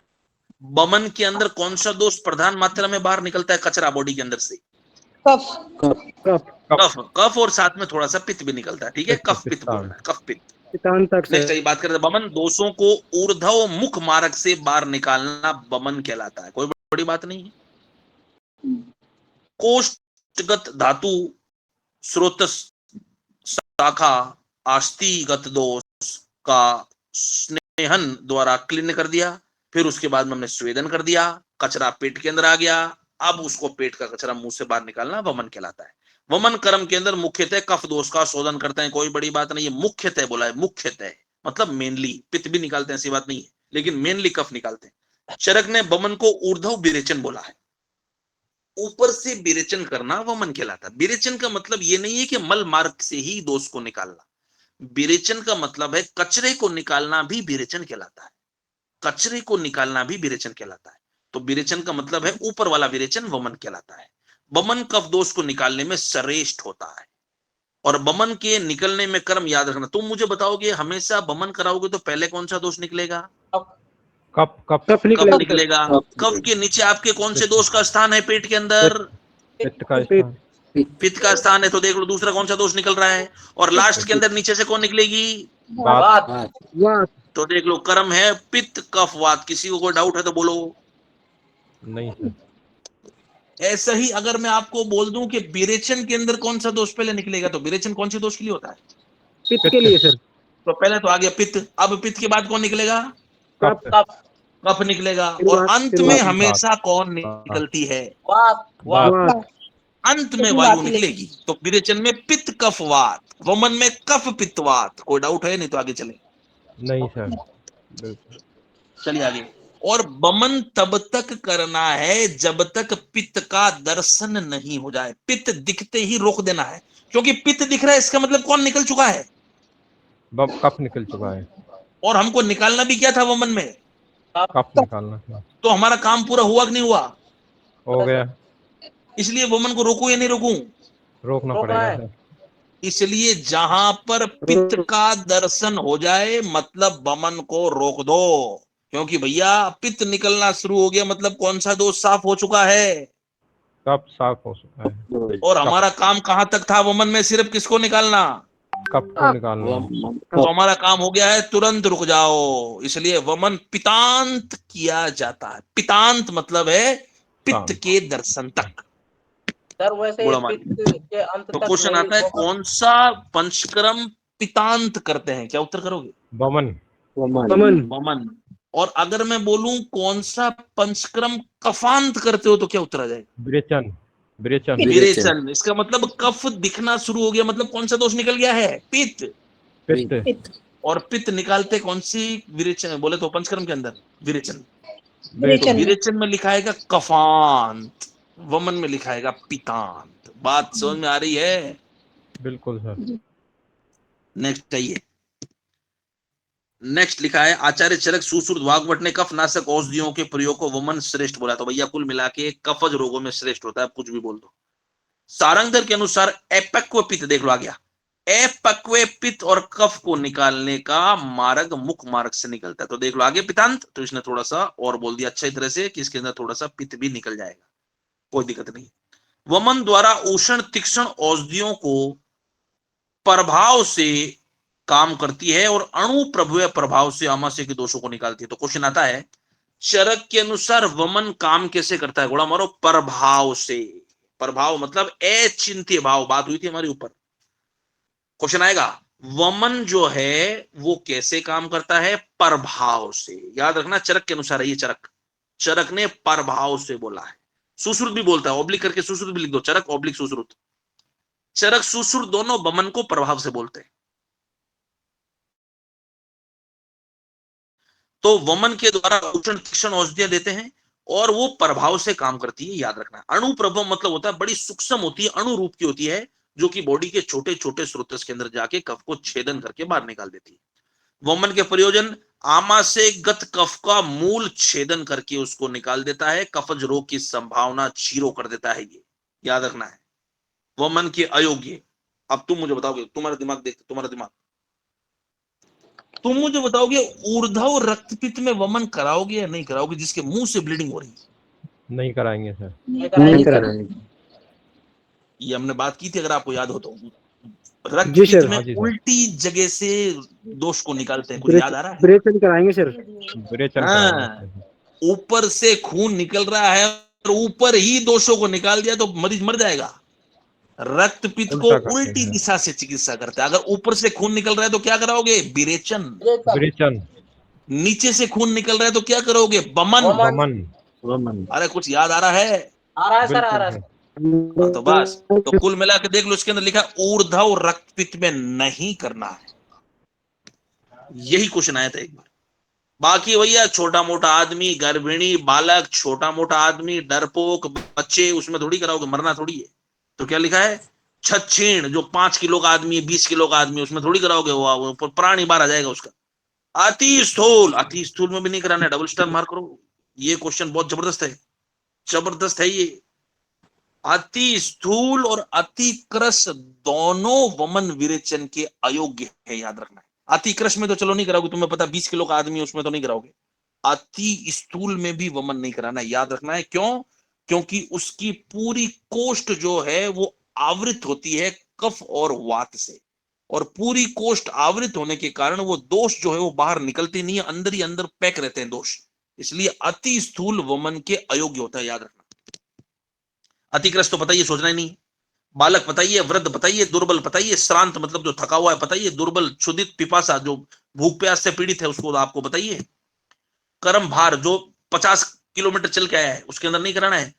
बमन के अंदर कौन सा दोष प्रधान मात्रा में बाहर निकलता है कचरा बॉडी के अंदर से? कफ। कफ, कफ और साथ में थोड़ा सा पित्त भी निकलता है, ठीक है? कफ पित्त बोलना है, कफ पित्त। नेक्स्ट ये बात करते हैं, बमन दोषों को ऊर्ध्व मुख मार्ग से बाहर निकालना बमन कहलाता है, कोई बड़ी बात नहीं है। कोष्ठगत धातु स्रोतस शाखा आस्थिगत दोष का स्नेहन द्वारा क्लीन कर दिया, फिर उसके बाद में हमने स्वेदन कर दिया, कचरा पेट के अंदर आ गया, अब उसको पेट का कचरा मुंह से बाहर निकालना वमन कहलाता है। वमन कर्म के अंदर मुख्यतः कफ दोष का शोधन करते हैं, कोई बड़ी बात नहीं है। मुख्यतः बोला है, मुख्यतः मतलब मेनली, पित्त भी निकालते हैं ऐसी बात नहीं है, लेकिन मेनली कफ निकालते हैं। चरक ने वमन को ऊर्ध्व विरेचन बोला है, ऊपर से विरेचन करना वमन कहलाता है। विरेचन का मतलब ये नहीं है कि मल मार्ग से ही दोष को निकालना, विरेचन का मतलब है कचरे को निकालना भी विरेचन कहलाता है, कचरे को निकालना भी विरेचन कहलाता है। तो विरेचन का मतलब है ऊपर वाला विरेचन वमन कहलाता है। वमन कफ दोष को निकालने में श्रेष्ठ होता है, और वमन के निकलने में कर्म याद रखना। तुम मुझे बताओगे हमेशा वमन कराओगे तो पहले कौन सा दोष निकलेगा? कफ कफ कफ निकलेगा। कफ के नीचे आपके कौन से दोष का स्थान है पेट के अंदर? पित्त का स्थान, पित्त का स्थान है। तो देख लो दूसरा कौन सा दोष निकल रहा है, और लास्ट के अंदर नीचे से कौन निकलेगी? वात। तो देख लो कर्म है पित्त कफ वात। किसी को कोई डाउट है तो बोलो। नहीं सर, ऐसा ही अगर मैं आपको बोल दूं कि विरेचन के अंदर कौन सा दोष पहले निकलेगा, तो विरेचन कौन से दोष के लिए होता है? पित्त के लिए सर। तो पहले तो आ गया पित्त, अब पित्त के बाद कौन निकलेगा? कफ। कफ निकलेगा, और अंत में हमेशा कौन निकलती है? वात। अंत में वायु निकलेगी। तो विरेचन में पित्त कफ वात, वमन में कफ पित्त वात। कोई डाउट है? नहीं तो आगे चले। नहीं सर, बिल्कुल। चलिए आगे। और वमन तब तक करना है जब तक पित्त का दर्शन नहीं हो जाए। पित्त दिखते ही रोक देना है, क्योंकि पित्त दिख रहा है इसका मतलब कौन निकल चुका है? कफ निकल चुका है, और हमको निकालना भी क्या था वमन में? कफ निकालना था। तो हमारा काम पूरा हुआ कि नहीं हुआ? हो गया, इसलिए वमन को रोकूं या नहीं रोकूं? रोकना पड़ेगा सर। इसलिए जहां पर पित्त का दर्शन हो जाए मतलब वमन को रोक दो, क्योंकि भैया पित्त निकलना शुरू हो गया मतलब कौन सा दोष साफ हो चुका है? कफ साफ हो चुका है। और हमारा काम कहां तक था वमन में? सिर्फ किसको निकालना? कफ को निकालना। तो हमारा काम हो गया है, तुरंत रुक जाओ। इसलिए वमन पितांत किया जाता है। पितांत मतलब है पित्त के दर्शन तक। सर वैसे बोला ये मान। पित्त के अंत तो तक क्वेश्चन नहीं आता है होगा। कौन सा पंचकर्म पितांत करते हैं? क्या उत्तर करोगे? वमन। वमन। और अगर मैं बोलूं कौन सा पंचकर्म कफांत करते हो तो क्या उत्तर आ जाएगा? विरेचन। विरेचन। विरेचन। इसका मतलब कफ दिखना शुरू हो गया मतलब कौन सा दोष निकल गया है? पित्त। पित्त। और पित्त निकालते कौन सी विरेचन बोले तो पंचकर्म के अंदर? विरेचन। विरेचन। विरेचन में लिखाएगा कफांत, वमन में लिखाएगा पितांत। बात समझ में आ रही है? बिल्कुल सर। नेक्स्ट आइए। नेक्स्ट लिखा है आचार्य चरक सुश्रुत भागवत ने कफ नाशक औषधियों के प्रयोग को वमन श्रेष्ठ बोला। तो भैया कुल मिला के कफज रोगों में श्रेष्ठ होता है, कुछ भी बोल दो। सारंगधर के अनुसार अपक्व पित्त, देख लो आ गया, अपक्व पित्त और कफ को निकालने का मार्ग मुख मार्ग से निकलता है। तो देख लो आगे पितांत, तो इसने थोड़ा सा और बोल दिया अच्छी तरह से कि इसके अंदर थोड़ा सा पित्त भी निकल जाएगा, कोई दिक्कत नहीं। वमन द्वारा उष्ण तीक्ष्ण औषधियों को प्रभाव से काम करती है और अणु प्रभुय प्रभाव से आमाशय के दोषों को निकालती है। तो क्वेश्चन आता है चरक के अनुसार वमन काम कैसे करता है? घोड़ा मारो, प्रभाव से। प्रभाव मतलब अचिंत्य भाव, बात हुई थी हमारी ऊपर। क्वेश्चन आएगा वमन जो है वो कैसे काम करता है? प्रभाव से। याद रखना चरक के अनुसार है ये। चरक ने प्रभाव से बोला है। सुश्रुत भी बोलता है, ऑब्लिक करके सुश्रुत भी लिख दो, चरक ऑब्लिक सुश्रुत। चरक सुश्रुत दोनों वमन को प्रभाव से बोलते हैं। तो वमन के द्वारा उष्ण तीक्ष्ण औषधियां देते हैं और वो प्रभाव से काम करती है। याद रखना अणु प्रभव मतलब होता है बड़ी सूक्ष्म होती है, अणु रूप की होती है, जो कि बॉडी के छोटे छोटे स्रोत के अंदर जाके कफ को छेदन करके बाहर निकाल देती है। वमन के प्रयोजन आमाशय गत कफ का मूल छेदन करके उसको निकाल देता है, कफज रोग की संभावना जीरो कर देता है। ये याद रखना है वमन के अयोग्य। अब तुम मुझे बताओगे, तुम्हारा दिमाग देखते, तुम्हारा दिमाग, तुम मुझे बताओगे ऊर्ध्व रक्तपित्त में वमन कराओगे या नहीं कराओगे? जिसके मुंह से ब्लीडिंग हो रही है। नहीं कराएंगे सर। नहीं कराएंगे। ये हमने बात की थी अगर आपको याद हो तो। रक्तपित्त में उल्टी जगह से दोष को निकालते हैं, कुछ याद आ रहा है? विरेचन कराएंगे सर। विरेचन कराएंगे। ऊपर से खून निकल रहा है और ऊपर ही दोषों को निकाल दिया तो मरीज मर जाएगा। रक्तपित्त को उल्टी दिशा से चिकित्सा करते हैं। अगर ऊपर से खून निकल रहा है तो क्या कराओगे? विरेचन। विरेचन। नीचे से खून निकल रहा है तो क्या करोगे? वमन। वमन। अरे कुछ याद आ रहा है? आ रहा है सर, आ रहा है। बिल्कुल तो बस, तो कुल मिला के देख लो, इसके अंदर लिखा है ऊर्ध्व रक्तपित्त में नहीं करना है। यही क्वेश्चन आया था एक बार। बाकी भैया छोटा मोटा आदमी, गर्भिणी, बालक, छोटा मोटा आदमी, डरपोक, बच्चे, उसमें थोड़ी कराओगे, मरना थोड़ी है। तो क्या लिखा है, छछीण, जो 5 किलो का आदमी है, 20 किलो का आदमी, उसमें थोड़ी कराओगे, वो प्राणी बाहर आ जाएगा उसका। अति स्थूल, अति स्थूल में भी नहीं कराना है, डबल स्टार मार्क करो। ये क्वेश्चन बहुत जबरदस्त है, जबरदस्त है ये। अति स्थूल और अति क्रस दोनों वमन विरेचन के अयोग्य है, याद रखना है। अति क्रस में तो चलो नहीं कराओगे, तुम्हें पता 20 किलो का आदमी है, उसमें तो नहीं कराओगे। अति स्थूल में भी वमन नहीं कराना है, याद रखना है। क्यों? क्योंकि उसकी पूरी कोष्ठ जो है वो आवृत होती है कफ और वात से, और पूरी कोष्ठ आवृत होने के कारण वो दोष जो है वो बाहर निकलते नहीं है, अंदर ही अंदर पैक रहते हैं दोष। इसलिए अति स्थूल वमन के अयोग्य होता है, याद रखना। अतिक्रस तो बताइए, सोचना ही नहीं। बालक बताइए, वृद्ध बताइए, दुर्बल बताइए, श्रांत मतलब जो थका हुआ है बताइए, दुर्बल, क्षुधित, पिपासा जो भूख प्यास से पीड़ित है उसको आपको बताइए। कर्म भार जो 50 किलोमीटर चल के आया है उसके अंदर नहीं कराना है।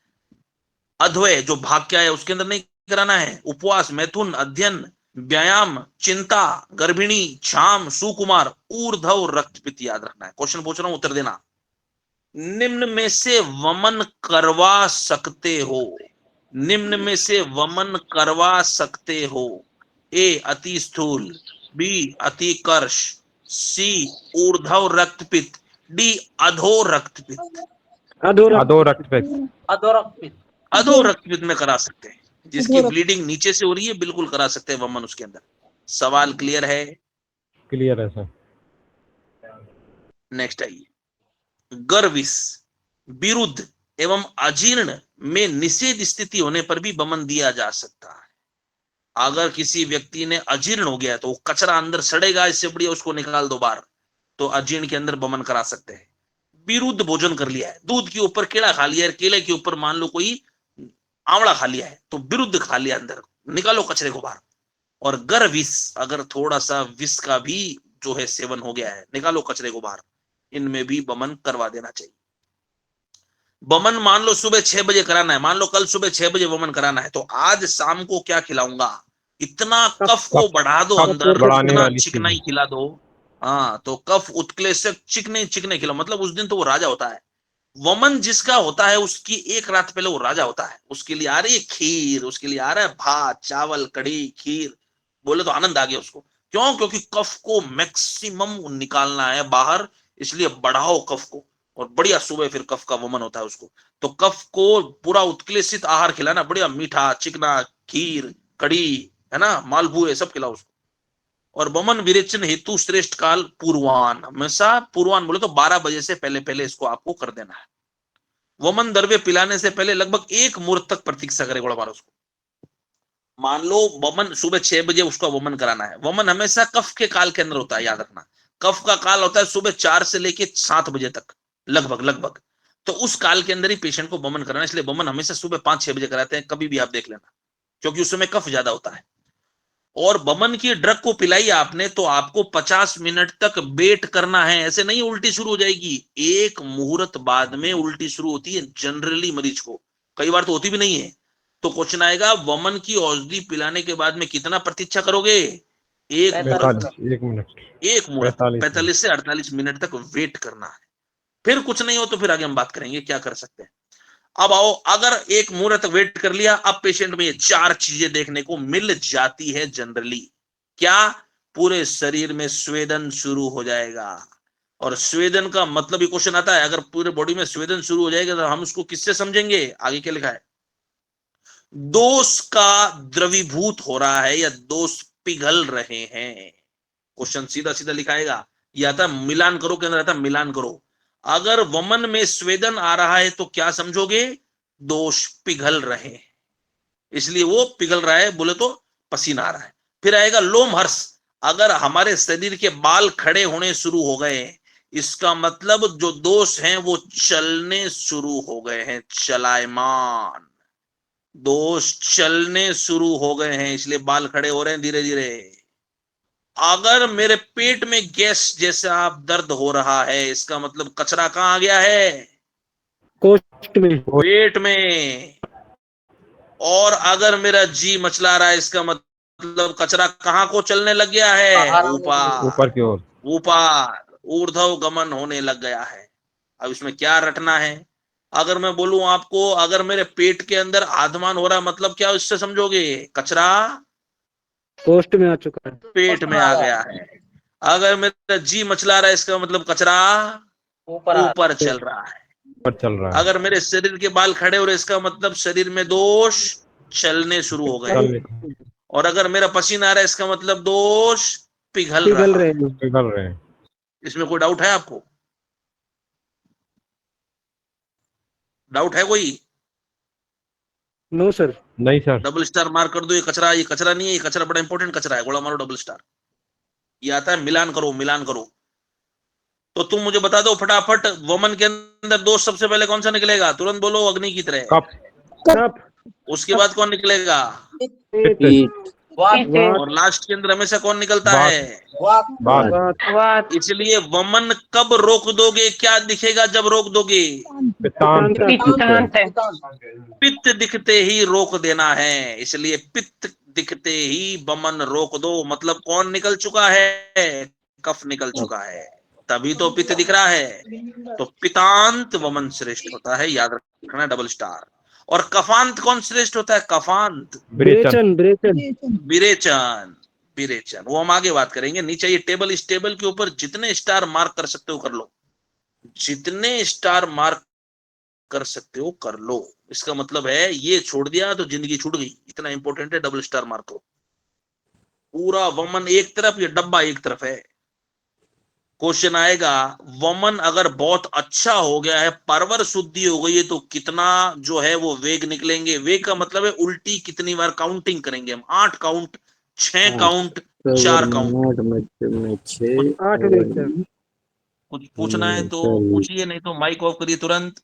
अध्वय जो भाग के आया है उसके अंदर नहीं कराना है। उपवास, मैथुन, अध्ययन, व्यायाम, चिंता, गर्भिणी, क्षाम, सुकुमार, ऊर्ध्व रक्तपित्त, याद रखना है। क्वेश्चन पूछ रहा हूं, उत्तर देना। निम्न में से वमन करवा सकते हो, निम्न में से वमन करवा सकते हो। ए अति स्थूल, बी अति कर्ष, सी ऊर्ध्व रक्तपित्त, डी अधो रक्तपित्त। अधो रक्तपित्त। अधोरक्तपित्त। अधो रक्तपित्त में करा सकते हैं, जिसकी अधो ब्लीडिंग नीचे से हो रही है, बिल्कुल करा सकते हैं वमन उसके अंदर। सवाल क्लियर है? क्लियर है सर। नेक्स्ट आइए, गर्विस, विरुद्ध एवं अजीर्ण में निषेध स्थिति होने पर भी वमन दिया जा सकता है। अगर किसी व्यक्ति ने अजीर्ण हो गया तो वो कचरा अंदर सड़ेगा, इससे बढ़िया उसको निकाल दो बाहर, तो अजीर्ण के अंदर वमन करा सकते हैं। विरुद्ध भोजन कर लिया है, दूध के ऊपर केला खा लिया है, केले के ऊपर मान लो कोई आंवला खा लिया है, तो विरुद्ध खा लिया, अंदर निकालो कचरे को बाहर। और गर्विस, अगर थोड़ा सा विष का भी जो है सेवन हो गया है, निकालो कचरे को बाहर। इनमें भी वमन करवा देना चाहिए। वमन मान लो सुबह 6 बजे कराना है, मान लो कल सुबह 6 बजे वमन कराना है, तो आज शाम को क्या खिलाऊंगा, इतना कफ को बढ़ा दो अंदर, बढ़ाने इतना वाली चिकनाई चीज। खिला दो। हाँ, तो कफ उत्क्लेशक चिकने चिकने खिलाओ, मतलब उस दिन तो वो राजा होता है। वमन जिसका होता है उसकी एक रात पहले वो राजा होता है, उसके लिए आ रही है खीर, उसके लिए आ रहा है भात, चावल, कढ़ी, खीर, बोले तो आनंद आ गया उसको। क्यों? क्योंकि कफ को मैक्सिमम निकालना है बाहर, इसलिए बढ़ाओ कफ को, और बढ़िया सुबह फिर कफ का वमन होता है उसको। तो कफ को पूरा उत्क्लेशित आहार खिलाना, बढ़िया मीठा, चिकना, खीर, कढ़ी, है ना, मालपुए सब खिलाओ उसको। और वमन विरेचन हेतु श्रेष्ठ काल पूर्वान, हमेशा पूर्वान बोले तो 12 बजे से पहले पहले इसको आपको कर देना है। वमन द्रव्य पिलाने से पहले लगभग 1 मुहूर्त तक प्रतीक्षा करे, गोड़ा मारो उसको। मान लो वमन सुबह 6 बजे उसका वमन कराना है, वमन हमेशा कफ के काल के अंदर होता है, याद रखना। कफ का काल होता है सुबह 4 से लेके 7 बजे तक, लगभग लगभग। तो उस काल के अंदर ही पेशेंट को वमन कराना है, इसलिए वमन हमेशा सुबह 5-6 बजे कराते हैं, कभी भी आप देख लेना, क्योंकि उस समय कफ ज्यादा होता है। और वमन की ड्रग को पिलाई आपने तो आपको 50 मिनट तक वेट करना है, ऐसे नहीं उल्टी शुरू हो जाएगी। 1 मुहूर्त बाद में उल्टी शुरू होती है जनरली मरीज को, कई बार तो होती भी नहीं है। तो क्वेश्चन आएगा, वमन की औषधि पिलाने के बाद में कितना प्रतीक्षा करोगे? 1 मुहूर्त, 1 मिनट, 1 मुहूर्त 45 से 48 मिनट तक वेट करना है। फिर कुछ नहीं हो तो फिर आगे हम बात करेंगे क्या कर सकते हैं। अब आओ, अगर 1 मुहूर्त वेट कर लिया, अब पेशेंट में ये 4 चीजें देखने को मिल जाती है जनरली। क्या? पूरे शरीर में स्वेदन शुरू हो जाएगा, और स्वेदन का मतलब ही क्वेश्चन आता है, अगर पूरे बॉडी में स्वेदन शुरू हो जाएगा तो हम उसको किससे समझेंगे? आगे क्या लिखा है, दोष का द्रवीभूत हो रहा है या दोष पिघल रहे हैं। क्वेश्चन सीधा सीधा लिखाएगा, या था मिलान करो के अंदर आता मिलान करो। अगर वमन में स्वेदन आ रहा है तो क्या समझोगे? दोष पिघल रहे हैं, इसलिए वो पिघल रहा है, बोले तो पसीना आ रहा है। फिर आएगा लोमहर्ष, अगर हमारे शरीर के बाल खड़े होने शुरू हो गए, इसका मतलब जो दोष हैं वो चलने शुरू हो गए हैं, चलायमान, दोष चलने शुरू हो गए हैं, इसलिए बाल खड़े हो रहे हैं धीरे धीरे। अगर मेरे पेट में गैस जैसा दर्द हो रहा है, इसका मतलब कचरा कहां आ गया है? कोष्ठ में। पेट में। और अगर मेरा जी मचला रहा है, इसका मतलब कचरा कहाँ को चलने लग गया है? बाहर ऊपर की ओर। ऊपर ऊर्ध्व गमन होने लग गया है। अब इसमें क्या रटना है? अगर मैं बोलूं आपको, अगर मेरे पेट के अंदर आधमान हो रहा है, मतलब क्या इससे समझोगे? कचरा पोस्ट में आ चुका है। पेट में आ गया है। अगर मेरा जी मचला रहा है, इसका मतलब कचरा ऊपर आ ऊपर चल रहा है। ऊपर चल रहा है। अगर मेरे शरीर के बाल खड़े हो रहे, इसका मतलब शरीर में दोष चलने शुरू हो गए। चलने और अगर मेरा पसीना आ रहा है, इसका मतलब दोष पिघल पिघल रहा रहे है। हैं। पिघल रहे हैं। इसमें कोई डाउट है आपको? डाउट है कोई? No sir. नहीं सर। डबल स्टार मार्क कर दो। ये कचरा नहीं है, ये कचरा बड़ा इंपॉर्टेंट कचरा है। गोला मारो, डबल स्टार। ये आता है मिलान करो, मिलान करो। तो तुम मुझे बता दो फटाफट, वमन के अंदर दोष सबसे पहले कौन सा निकलेगा? तुरंत बोलो, अग्नि की तरह। कप। कप। उसके बाद कौन निकलेगा? पित्त। पित्त, और लास्ट के अंदर हमेशा कौन निकलता वात। है? बात। वात, इसलिए वमन कब रोक दोगे? क्या दिखेगा जब रोक दोगे? पित्तांत। पित्तांत, पित्त दिखते ही रोक देना है। इसलिए पित्त दिखते ही वमन रोक दो। मतलब कौन निकल चुका है? कफ निकल चुका है, तभी तो पित्त दिख रहा है। तो पितांत वमन श्रेष्ठ होता है, याद रखना, डबल स्टार। और कफांत कौन श्रेष्ठ होता है? कफांत विरेचन। ब्रेचन ब्रेचन। विरेचन। विरेचन वो हम आगे बात करेंगे। नीचे ये टेबल, इस टेबल के ऊपर जितने स्टार मार्क कर सकते हो कर लो, जितने स्टार मार्क कर सकते हो कर लो। इसका मतलब है ये छोड़ दिया तो जिंदगी छूट गई। इतना इंपॉर्टेंट है, डबल स्टार मार्क करो। पूरा वमन एक तरफ, ये डब्बा एक तरफ है। क्वेश्चन आएगा, वमन अगर बहुत अच्छा हो गया है, परवर शुद्धि हो गई है, तो कितना जो है वो वेग निकलेंगे? वेग का मतलब है उल्टी कितनी बार काउंटिंग करेंगे हम? 8 काउंट, 6 काउंट, 4 काउंट। कुछ 8 वेग सर। कुछ पूछना है तो पूछिए, नहीं तो माइक ऑफ करिए तुरंत।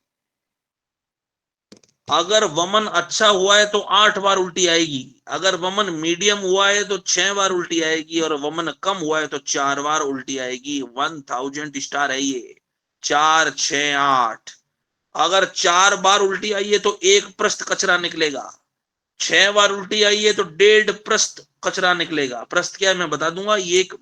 अगर वमन अच्छा हुआ है तो 8 बार उल्टी आएगी। अगर वमन मीडियम हुआ है तो 6 बार उल्टी आएगी। और वमन कम हुआ है तो 4 बार उल्टी आएगी। 1000 स्टार है ये। 4, 6, 8। अगर 4 बार उल्टी आई है तो 1 प्रस्थ कचरा निकलेगा। 6 बार उल्टी आई है तो 1.5 प्रस्थ कचरा निकलेगा। प्रस्थ क्या है मैं बता दूंगा, ये एक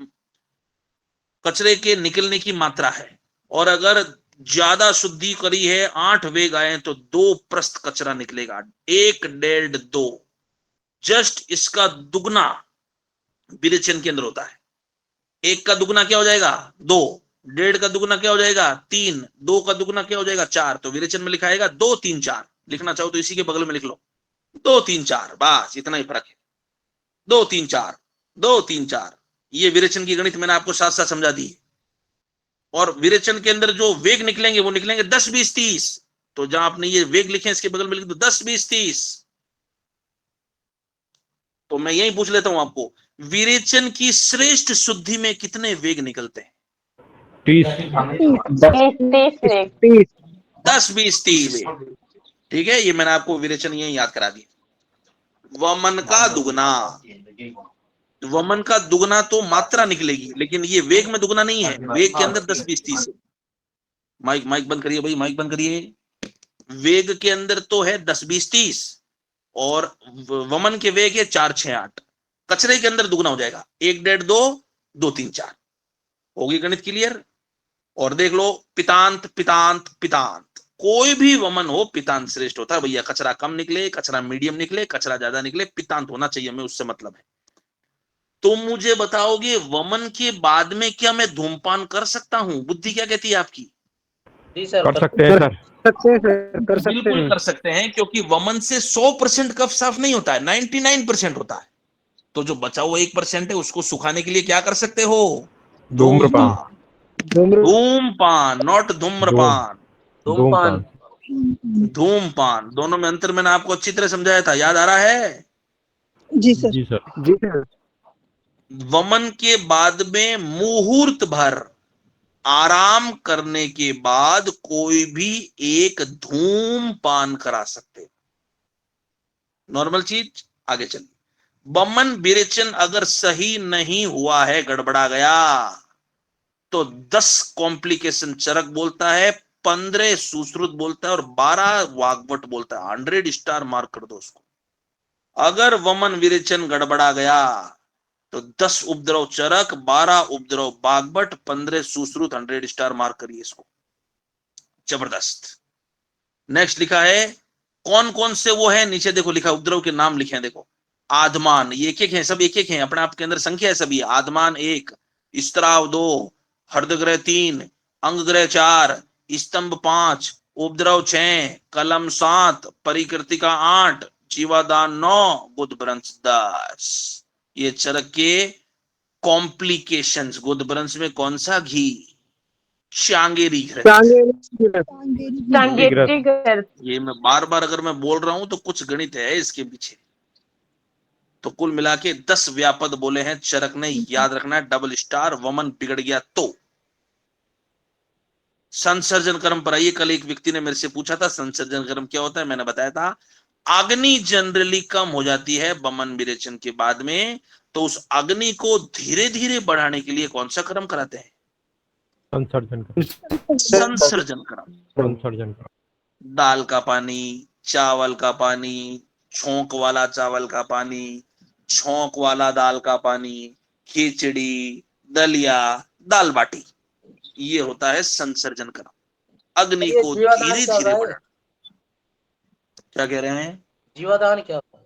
कचरे के निकलने की मात्रा है। और अगर ज्यादा शुद्धि करी है, 8 वेग आए तो 2 प्रस्थ कचरा निकलेगा। 1, 1.5, 2। जस्ट इसका दुगना विरेचन के अंदर होता है। 1 का दुगना क्या हो जाएगा? 2। 1.5 का दुगना क्या हो जाएगा? 3। 2 का दुगना क्या हो जाएगा? 4। तो विरेचन में लिखाएगा 2, 3, 4। लिखना चाहो तो इसी के बगल में लिख लो 2, 3, 4। बस इतना ही फर्क है। 2, 3, 4, 2, 3, 4। ये विरेचन की गणित मैंने आपको साथ साथ समझा दी। और विरेचन के अंदर जो वेग निकलेंगे वो निकलेंगे 10, 20, 30। तो जहां आपने ये वेग लिखे इसके बगल में लिख दो 10, 20, 30। तो मैं यही पूछ लेता हूं आपको, विरेचन की श्रेष्ठ शुद्धि में कितने वेग निकलते हैं? 30। 30 वेग, 30। 10, 20, 30 वेग। ठीक है, ये मैंने आपको विरेचन यही याद करा दिया। वमन का दुगना। वमन का दुगना तो मात्रा निकलेगी, लेकिन ये वेग में दुगना नहीं है। वेग के अंदर 10, 20, 30। माइक माइक बंद करिए भाई, माइक बंद करिए। वेग के अंदर तो है 10, 20, 30। और वमन के वेग है 4, 6, 8। कचरे के अंदर दुगना हो जाएगा। 1, 1.5, 2, 2, 3, 4। होगी गणित क्लियर? और देख लो, पितांत पितांत पितांत, कोई भी वमन हो पितांत श्रेष्ठ होता है भैया। कचरा कम निकले, कचरा मीडियम निकले, कचरा ज्यादा निकले, पितांत होना चाहिए। मैं उससे मतलब है। तुम मुझे बताओगे, वमन के बाद में क्या मैं धूमपान कर सकता हूं? बुद्धि क्या कहती है आपकी? जी सर। कर सकते हैं सर। सकते हैं सर, कर सकते बिल्कुल हैं। कर सकते हैं, क्योंकि वमन से 100% कफ साफ नहीं होता है, 99% होता है। तो जो बचा हुआ 1% है, उसको सुखाने के लिए क्या कर सकते हो? धूम्रपान। धूमपान, नॉट धूम धूम्रपान। धूमपान। धूमपान। दोनों में अंतर मैंने आपको अच्छी तरह समझाया था, याद आ रहा है? जी सर। जी सर। जी सर। वमन के बाद में मुहूर्त भर आराम करने के बाद कोई भी एक धूमपान करा सकते। नॉर्मल चीज। आगे चलिए। वमन विरेचन अगर सही नहीं हुआ है, गड़बड़ा गया, तो 10 कॉम्प्लिकेशन चरक बोलता है, 15 सुश्रुत बोलता है और 12 वाग्वट बोलता है। 100 स्टार मार्क कर दो उसको। अगर वमन विरेचन गड़बड़ा गया तो 10 उपद्रव चरक, 12 उपद्रव बागबट, 15 सुश्रुत, 100 स्टार मार्क करिए इसको। जबरदस्त। नेक्स्ट लिखा है कौन कौन से वो है, नीचे देखो लिखा उपद्रव के नाम लिखे हैं, देखो आदमान, ये एक एक है, सब एक एक है, अपने आप के अंदर संख्या है सभी। आदमान 1, स्त्राव 2, हृदग्रह 3, अंगग्रह 4, स्तंभ 5, उपद्रव 6, कलम 7, परिकृतिका 8, जीवादान 9, गुदभ्रंश 10। ये चरक के कॉम्प्लिकेशंस। गुदभ्रंश में कौन सा घी? चांगेरी घृत। सांगेतिक है। ये मैं बार बार अगर मैं बोल रहा हूं तो कुछ गणित है इसके पीछे। तो कुल मिला के 10 व्यापद बोले हैं चरक ने, याद रखना है। डबल स्टार, वमन बिगड़ गया तो। संसर्जन कर्म पर आइए। कल एक व्यक्ति ने मेरे से पूछा था संसर्जन कर्म क्या होता है, मैंने बताया था अग्नि जनरली कम हो जाती है वमन विरेचन के बाद में, तो उस अग्नि को धीरे धीरे बढ़ाने के लिए कौन सा कर्म कराते हैं? संसर्जन कर्म। संसर्जन कर्म। संसर्जन कर्म। दाल का पानी, चावल का पानी, छोंक वाला चावल का पानी, छोंक वाला दाल का पानी, खिचड़ी, दलिया, दाल बाटी, ये होता है संसर्जन कर्म। अग्नि को धीरे धीरे बढ़ाना। क्या कह रहे हैं? जीवादान क्या होता है?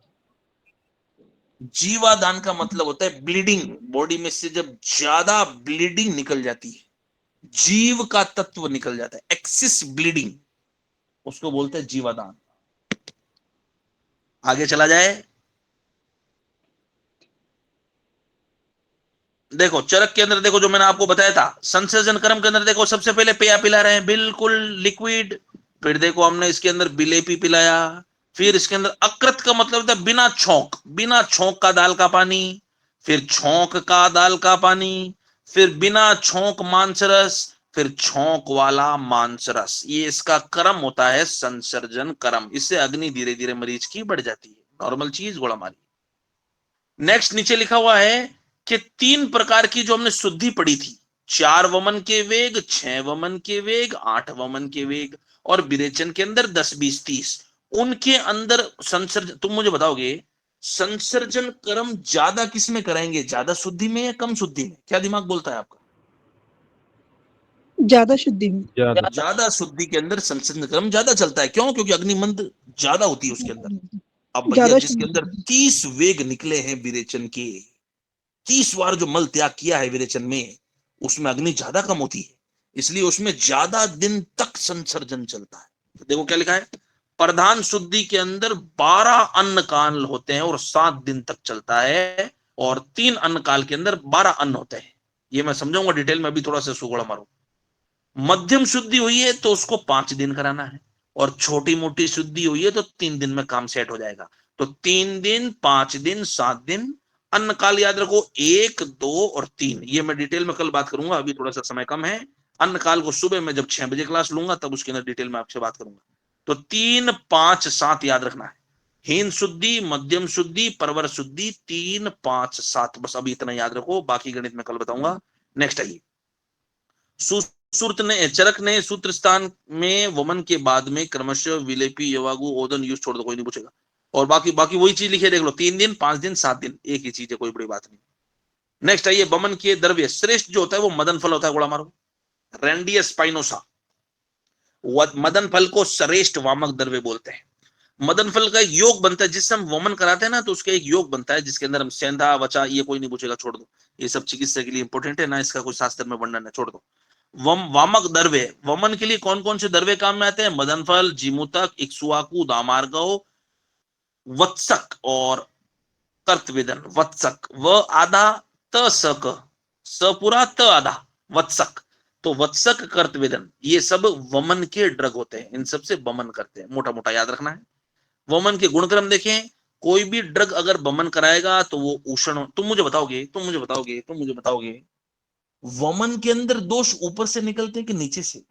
जीवादान का मतलब होता है ब्लीडिंग। बॉडी में से जब ज्यादा ब्लीडिंग निकल जाती है, जीव का तत्व निकल जाता है, एक्सिस ब्लीडिंग, उसको बोलते हैं जीवादान। आगे चला जाए। देखो चरक के अंदर देखो जो मैंने आपको बताया था, संसर्जन कर्म के अंदर देखो सबसे पहले पेया पिला रहे हैं, बिल्कुल लिक्विड। फिर देखो हमने इसके अंदर बिलेपी पिलाया। फिर इसके अंदर अकृत का मतलब होता है बिना छोंक, बिना छोंक का दाल का पानी। फिर छोंक का दाल का पानी। फिर बिना छोंक मांसरस। फिर छोंक वाला मांसरस। ये इसका कर्म होता है संसर्जन कर्म। इससे अग्नि धीरे धीरे मरीज की बढ़ जाती है। नॉर्मल चीज गोला मारी। नेक्स्ट नीचे लिखा हुआ है कि 3 प्रकार की जो हमने शुद्धि पढ़ी थी, 4 वमन के वेग, 6 वमन के वेग, 8 वमन के वेग, और विरेचन के अंदर 10, 20, 30, उनके अंदर संसर्जन। तुम मुझे बताओगे संसर्जन कर्म ज्यादा किस में कराएंगे, ज्यादा शुद्धि में या कम शुद्धि में? क्या दिमाग बोलता है आपका? ज्यादा शुद्धि में। ज्यादा शुद्धि के अंदर संसर्जन कर्म ज्यादा चलता है। क्यों? क्योंकि अग्निमंद ज्यादा होती है उसके अंदर। अब भैया ज्यादा जिसके अंदर शुद्धि। 30 वेग निकले हैं विरेचन के, 30 बार जो मल त्याग किया है विरेचन में, उसमें अग्नि ज्यादा कम होती है, इसलिए उसमें ज्यादा दिन तक संसर्जन चलता है। तो देखो क्या लिखा है, प्रधान शुद्धि के अंदर 12 अन्न काल होते हैं और 7 दिन तक चलता है, और 3 अन्न काल के अंदर 12 अन्न होते हैं। ये मैं समझाऊंगा डिटेल में, अभी थोड़ा सा सुगड़ा मारो। मध्यम शुद्धि हुई है तो उसको 5 दिन कराना है, और छोटी मोटी शुद्धि हुई है तो 3 दिन में काम सेट हो जाएगा। तो 3 दिन, 5 दिन, 7 दिन। अन्न काल याद रखो 1, 2 और 3। ये मैं डिटेल में कल बात करूंगा, अभी थोड़ा सा समय कम है। अन्न काल को सुबह में जब 6 बजे क्लास लूंगा तब उसके अंदर डिटेल में आपसे बात करूंगा। तो 3, 5, 7 याद रखना है। हीन शुद्धि, मध्यम शुद्धि, परवर शुद्धि, 3, 5, 7, बस अभी इतना याद रखो, बाकी गणित में कल बताऊंगा। नेक्स्ट आइए। सुश्रुत ने, चरक ने सूत्र स्थान में वमन के बाद में क्रमशः विलेपी, यवागु, ओदन यूज छोड़ दो, कोई नहीं पूछेगा। और बाकी वही चीज लिखे देख लो, 3 दिन, 5 दिन, 7 दिन, एक ही चीज है, कोई बड़ी बात नहीं। नेक्स्ट आइए। वमन के द्रव्य श्रेष्ठ जो होता है वो मदन फल होता है। गोला मारो। रेंडियस स्पाइनोसा। मदन फल को श्रेष्ठ वामक द्रव्य बोलते हैं। मदन फल का योग बनता है, जिससे हम वमन कराते हैं ना, तो उसका एक योग बनता है जिसके अंदर हम सेंधा, वचा, ये कोई नहीं पूछेगा, छोड़ दो। ये सब चिकित्सा के लिए इंपॉर्टेंट है ना, इसका कोई शास्त्र में वर्णन है, छोड़ दो। वामक द्रव्य, वमन के लिए कौन कौन से द्रव्य काम में आते हैं? मदन फल, जीमूतक, इक्ष्वाकु, दामार्गव, वत्सक और कर्तवेदन। वत्सक व आधा, त सक, स पूरा, त आधा, वत्सक। तो वत्सक, कर्तवेदन, ये सब वमन के ड्रग होते हैं। इन सब से वमन करते हैं, मोटा मोटा याद रखना है। वमन के गुणक्रम देखें, कोई भी ड्रग अगर वमन कराएगा तो वो उष्ण। तुम मुझे बताओगे वमन के अंदर दोष ऊपर से निकलते हैं कि नीचे से?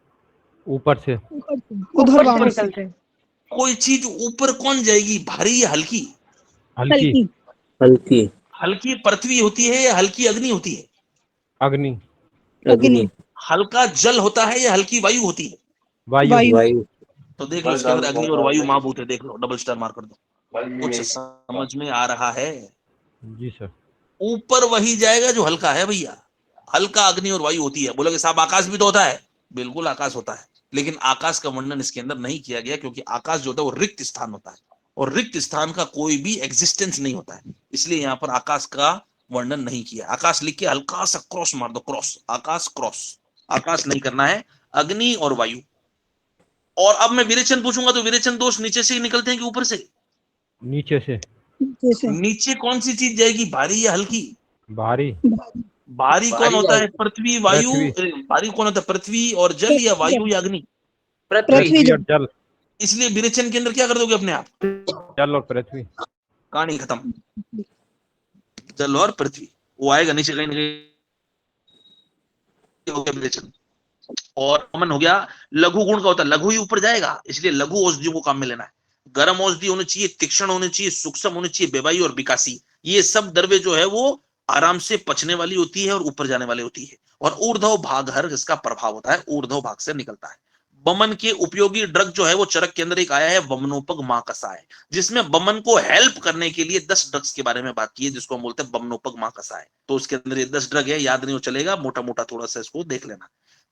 ऊपर से। उधर ऊपर से वामन से। निकलते हैं। कोई चीज ऊपर कौन जाएगी, भारी या हल्की? हल्की। हल्की। हल्की पृथ्वी होती है या हल्की अग्नि होती है? अग्नि। अग्नि। हल्का जल होता है या हल्की वायु होती है? वायु। वायु। वायु। तो देख लो इसके अंदर अग्नि और वायु महाभूत है, देख लो, डबल स्टार मार कर दो। कुछ समझ में आ रहा है? जी सर। ऊपर वही जाएगा जो हल्का है भैया। हल्का अग्नि और वायु होती है। बोलोगे साहब आकाश भी तो होता है। बिल्कुल आकाश होता है, लेकिन आकाश का वर्णन इसके अंदर नहीं किया गया, क्योंकि आकाश जो होता है वो रिक्त स्थान होता है, और रिक्त स्थान का कोई भी एग्जिस्टेंस नहीं होता है। इसलिए यहाँ पर आकाश का वर्णन नहीं किया। आकाश लिख के हल्का सा क्रॉस मार दो, क्रॉस, आकाश क्रॉस। आकाश नहीं करना है, अग्नि और वायु। और अब मैं विरेचन पूछूंगा तो विरेचन दोष नीचे से ही निकलते हैं कि ऊपर से? नीचे से। जैसे नीचे कौन सी चीज जाएगी, भारी या हल्की? भारी। भारी कौन होता है? पृथ्वी, वायु। पृथ्वी। भारी कौन होता है? पृथ्वी और जल, या वायु या अग्नि? पृथ्वी। पृथ्वी और जल। इसलिए विरेचन के अंदर क्या कर दोगे अपने आप? जल और पृथ्वी। कहानी खत्म। जल और पृथ्वी वो आएगा नीचे कहीं ना कहीं, हो गया विरेचन। और अमन हो गया। लघु गुण का होता है, लघु ही ऊपर जाएगा, इसलिए लघु औषधियों को काम में लेना है। गर्म औषधि होनी चाहिए, तीक्ष्ण होनी चाहिए, सूक्ष्म होनी चाहिए, बेवाई और विकासी। ये सब द्रव्य जो है वो आराम से पचने वाली होती है और ऊपर जाने वाली होती है। और ऊर्ध्व भाग हर इसका प्रभाव होता है, ऊर्ध्व भाग से निकलता है। बमन के उपयोगी ड्रग जो है वो चरक के अंदर एक आया है, वमनोपग मां कसाय, जिसमें बमन को हेल्प करने के लिए 10 ड्रग्स के बारे में बात की है, जिसको हम बोलते हैं वमनोपग मां कसाय। तो उसके अंदर ये 10 ड्रग है, याद नहीं हो चलेगा, मोटा मोटा थोड़ा सा इसको देख लेना।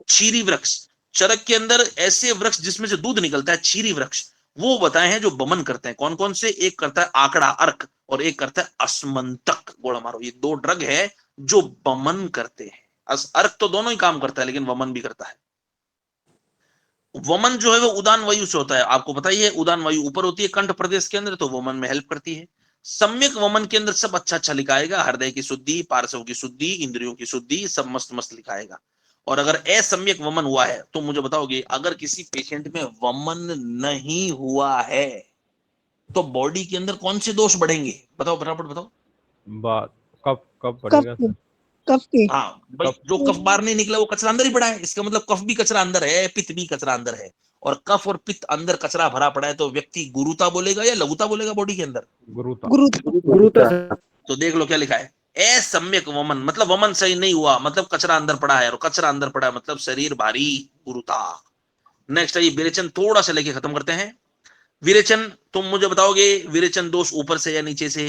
चीरी वृक्ष, चरक के अंदर ऐसे वृक्ष जिसमें से दूध निकलता है, चीरी वृक्ष, वो बताए हैं जो बमन करते हैं। कौन कौन से? एक करता है आंकड़ा अर्क, और एक करता है अस्मंतक, गोला मारो। ये 2 ड्रग है जो बमन करते हैं। अर्क तो दोनों ही काम करता है, लेकिन वमन भी करता है। वमन जो है वो उदान वायु से होता है, आपको पता ही है। उदान वायु ऊपर होती है कंठ प्रदेश के अंदर, तो वमन में हेल्प करती है। सम्यक वमन के अंदर सब अच्छा अच्छा लिखाएगा, हृदय की शुद्धि, पार्श्व की शुद्धि, इंद्रियों की शुद्धि, सब मस्त मस्त लिखाएगा। और अगर असम्यक वमन हुआ है तो मुझे बताओगे, अगर किसी पेशेंट में वमन नहीं हुआ है तो बॉडी के अंदर कौन से दोष बढ़ेंगे? बताओ फटाफट बताओ। बात कफ कफ कफ बढ़ेगा के सर। कफ के हाँ भाई, जो कफ बाहर नहीं निकला वो कचरा अंदर ही पड़ा है। इसका मतलब कफ भी कचरा अंदर है, पित्त भी कचरा अंदर है। और कफ और पित्त अंदर कचरा भरा पड़ा है, तो व्यक्ति गुरुता बोलेगा या लघुता बोलेगा बॉडी के अंदर? गुरुता। गुरु गुरुता सर। तो देख लो क्या लिखा है, असम्यक वमन, मतलब वमन सही नहीं हुआ, मतलब कचरा अंदर पड़ा है, और कचरा अंदर पड़ा है मतलब शरीर भारी, गुरुता। नेक्स्ट है ये विरेचन, थोड़ा सा लेके खत्म करते हैं। विरेचन तुम मुझे बताओगे, विरेचन दोष ऊपर से या नीचे से?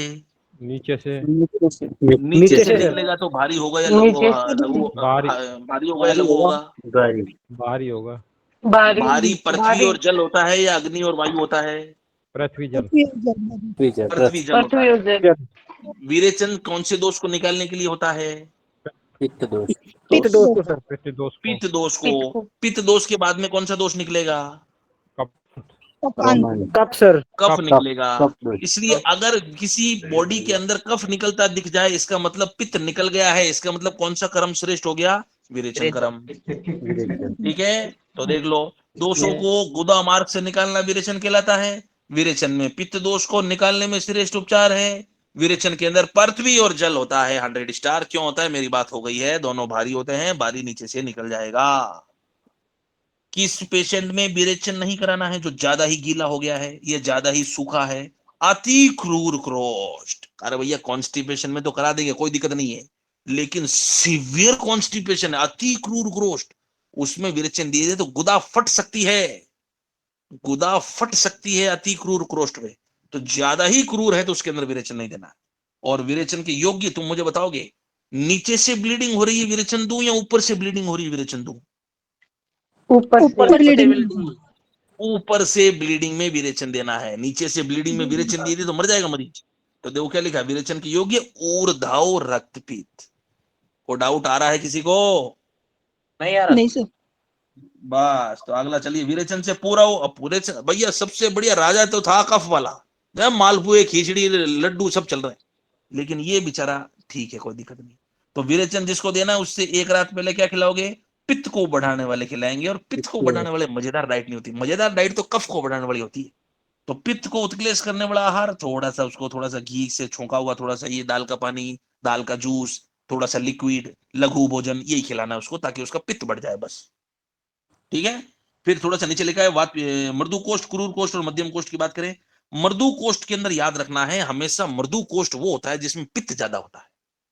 नीचे से। नीचे से से। निकलेगा तो भारी होगा या लघु? नीचे लघु भारी। भारी होगा या लघु होगा? भारी होगा। भारी पृथ्वी और जल होता है या अग्नि और वायु होता है? पृथ्वी जल। पृथ्वी जल होता पृथ्वी है। और जल। विरेचन कौन से दोष को निकालने के लिए होता है? पित्त दोष को सर। पित्त दोष को। पित्त दोष पित्त को। को। पित्त दोष के बाद में कौन सा दोष निकलेगा? कफ। कफ सर। कफ कफ। निकलेगा। इसलिए अगर किसी बॉडी के अंदर कफ निकलता दिख जाए, इसका मतलब पित्त निकल गया है। इसका मतलब कौन सा कर्म श्रेष्ठ हो गया? विरेचन कर्म। ठीक है, तो देख लो, दोषों को गुदा मार्ग से निकालना विरेचन कहलाता है। विरेचन में पित्त दोष को निकालने में श्रेष्ठ उपचार है। विरेचन के अंदर पृथ्वी और जल होता है 100 स्टार। क्यों होता है? मेरी बात हो गई है, दोनों भारी होते हैं, भारी नीचे से निकल जाएगा। किस पेशेंट में विरेचन नहीं कराना है? जो ज्यादा ही गीला हो गया है, ये ज्यादा ही सूखा है, अति क्रूर क्रोस्ट। अरे भैया कॉन्स्टिपेशन में तो करा देंगे, कोई दिक्कत नहीं है, लेकिन सीवियर कॉन्स्टिपेशन है, अति क्रूर क्रोस्ट, उसमें विरेचन दिए दे तो गुदा फट सकती है, गुदा फट सकती है अति क्रूर क्रोस्ट में। तो ज्यादा ही क्रूर है तो उसके अंदर विरेचन नहीं देना। और विरेचन के योग्य तुम मुझे बताओगे, नीचे से ब्लीडिंग हो रही है विरेचन दूं या ऊपर से ब्लीडिंग हो रही है विरेचन दूं? ऊपर ऊपर से ब्लीडिंग में विरेचन देना है। नीचे से ब्लीडिंग में विरेचन दिए तो मर जाएगा मरीज। तो देखो क्या लिखा है, विरेचन के योग्य ऊर्ध्व रक्तपित्त। को डाउट आ रहा है किसी को? नहीं यार। नहीं सर। बस, तो अगला चलिए, विरेचन से पूरा हो। अब पूरे भैया सबसे बढ़िया राजा तो था कफ वाला, मालपुए खिचड़ी लड्डू सब चल रहे हैं, लेकिन ये बेचारा ठीक है, कोई दिक्कत नहीं। तो विरेचन जिसको देना है उससे एक रात पहले क्या खिलाओगे? पित्त को बढ़ाने वाले खिलाएंगे। और पित्त को बढ़ाने वाले मजेदार डाइट नहीं होती, मजेदार डाइट तो कफ को बढ़ाने वाली होती है। तो पित्त को उत्क्लेश करने वाला आहार, थोड़ा सा उसको थोड़ा सा घी से छोंका हुआ, थोड़ा सा ये दाल का पानी, दाल का जूस, थोड़ा सा लिक्विड, लघु भोजन, यही खिलाना है उसको, ताकि उसका पित्त बढ़ जाए बस। ठीक है, फिर थोड़ा सा नीचे लिखा है मृदु कोष्ठ, क्रूर कोष्ठ और मध्यम कोष्ठ की बात करें। मृदु कोष्ठ के अंदर याद रखना है हमेशा, मृदु कोष्ठ वो होता है जिसमें पित्त ज्यादा होता है।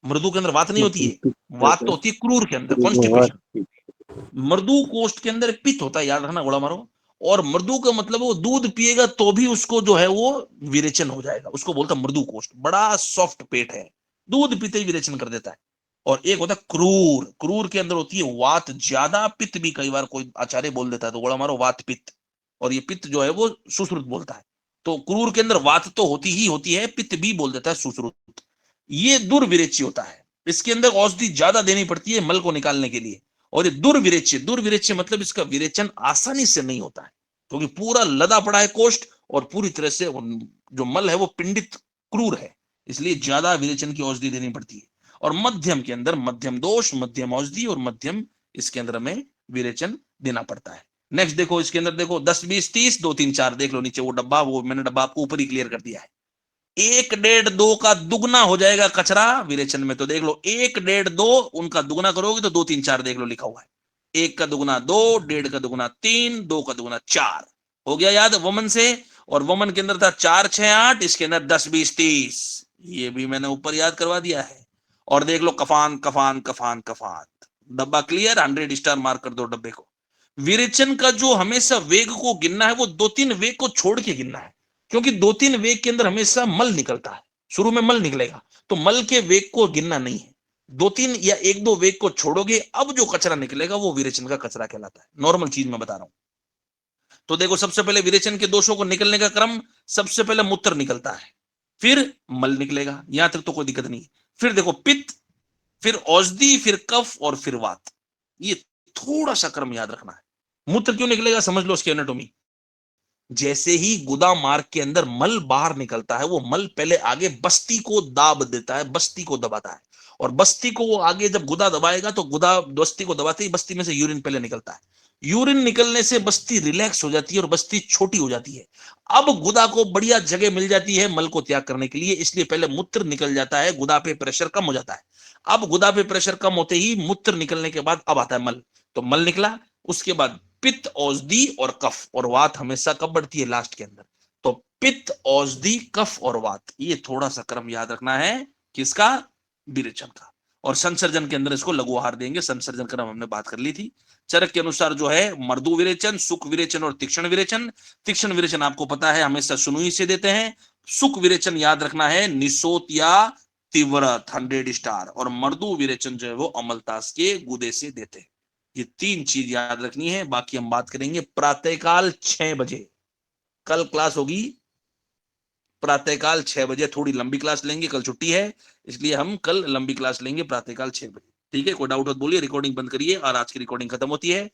मृदु के अंदर वात नहीं होती है, वात तो होती है क्रूर के अंदर, कॉन्स्टिपेशन। मृदु कोष्ठ के अंदर पित्त होता है, याद रखना, गोला मारो। और मृदु का मतलब वो दूध पिएगा तो भी उसको जो है वो विरेचन हो जाएगा, उसको बोलता है मृदु कोष्ठ। बड़ा सॉफ्ट पेट है, दूध पीते ही विरेचन कर देता है। और एक होता है क्रूर, क्रूर के अंदर होती है वात ज्यादा, पित्त भी कई बार कोई आचार्य बोल देता है तो गोड़ा मारो वात पित्त, और ये पित्त जो है वो सुश्रुत बोलता है। तो क्रूर के अंदर वात तो होती ही होती है, पित्त भी बोल देता है सुश्रुत। ये दुर्विरेच्य होता है, इसके अंदर औषधि ज्यादा देनी पड़ती है मल को निकालने के लिए। और ये दुर्विरेच्य, दुर्विरेच्य मतलब इसका विरेचन आसानी से नहीं होता है, क्योंकि पूरा लदा पड़ा है कोष्ठ और पूरी तरह से जो मल है वो पिंडित क्रूर है, इसलिए ज्यादा विरेचन की औषधि देनी पड़ती है। और मध्यम के अंदर मध्यम दोष, मध्यम औषधि और मध्यम इसके अंदर हमें विरेचन देना पड़ता है। नेक्स्ट देखो, इसके अंदर देखो 10, 20, 30, 2, 3, 4 देख लो नीचे वो डब्बा, वो मैंने डब्बा आपको ऊपर ही क्लियर कर दिया है। 1, 1.5, 2 का दुगना हो जाएगा कचरा विरेचन में, तो देख लो 1, 1.5, 2 उनका दुगना करोगे तो 2, 3, 4 देख लो लिखा हुआ है। 1 का दुगना 2, 1.5 का दुगना 3, 2 का दुगना 4 हो गया याद वमन से। और वमन के अंदर था 4, 6, 8, इसके अंदर 10, 20, 30, ये भी मैंने ऊपर याद करवा दिया है। और देख लो कफान कफान कफान कफान, डब्बा क्लियर, 100 स्टार मार्क कर दो डब्बे को। विरेचन का जो हमेशा वेग को गिनना है वो 2-3 वेग को छोड़ के गिनना है, क्योंकि 2-3 वेग के अंदर हमेशा मल निकलता है, शुरू में मल निकलेगा, तो मल के वेग को गिनना नहीं है। 2-3 या 1-2 वेग को छोड़ोगे, अब जो कचरा निकलेगा वो विरेचन का कचरा कहलाता है। नॉर्मल चीज मैं बता रहा हूं। तो देखो सबसे पहले विरेचन के दोषों को निकलने का क्रम, सबसे पहले मूत्र निकलता है, फिर मल निकलेगा, यहां तक तो कोई दिक्कत नहीं। फिर देखो पित्त, फिर औषधि, फिर कफ और फिर वात। ये थोड़ा सा क्रम याद रखना है। मूत्र क्यों निकलेगा समझ लो उसकी एनाटॉमी। जैसे ही गुदा मार्ग के अंदर मल बाहर निकलता है, वो मल पहले आगे बस्ती को दाब देता है, बस्ती को दबाता है, और बस्ती को वो आगे जब गुदा दबाएगा तो गुदा बस्ती को दबाते ही बस्ती में से यूरिन पहले निकलता है। यूरिन निकलने से बस्ती रिलैक्स हो जाती है और बस्ती छोटी हो जाती है। अब गुदा को बढ़िया जगह मिल जाती है मल को त्याग करने के लिए, इसलिए पहले मूत्र निकल जाता है, गुदा पे प्रेशर कम हो जाता है। अब गुदा पे प्रेशर कम होते ही मूत्र निकलने के बाद अब आता है मल, तो मल निकला, उसके बाद पित्त, औषधि और कफ, और वात हमेशा कब बढ़ती है लास्ट के अंदर। तो पित्त, औषधि, कफ और वात, ये थोड़ा सा क्रम याद रखना है किसका, विरेचन का। और संसर्जन के अंदर इसको लघु आहार देंगे, संसर्जन क्रम हमने बात कर ली थी। चरक के अनुसार जो है मृदु विरेचन, सुख विरेचन और तीक्ष्ण विरेचन। तीक्ष्ण विरेचन आपको पता है हमेशा सुनुई से देते हैं। सुख विरेचन याद रखना है निसोत या तीव्रत 100 स्टार, और मृदु विरेचन जो है वो अमलतास के गुदे से देते हैं। ये 3 चीज याद रखनी है। बाकी हम बात करेंगे प्रातःकाल 6 बजे, कल क्लास होगी प्रातःकाल 6 बजे, थोड़ी लंबी क्लास लेंगे, कल छुट्टी है इसलिए हम कल लंबी क्लास लेंगे प्रातःकाल 6 बजे। ठीक है, कोई डाउट हो तो बोलिए, रिकॉर्डिंग बंद करिए और आज की रिकॉर्डिंग खत्म होती है।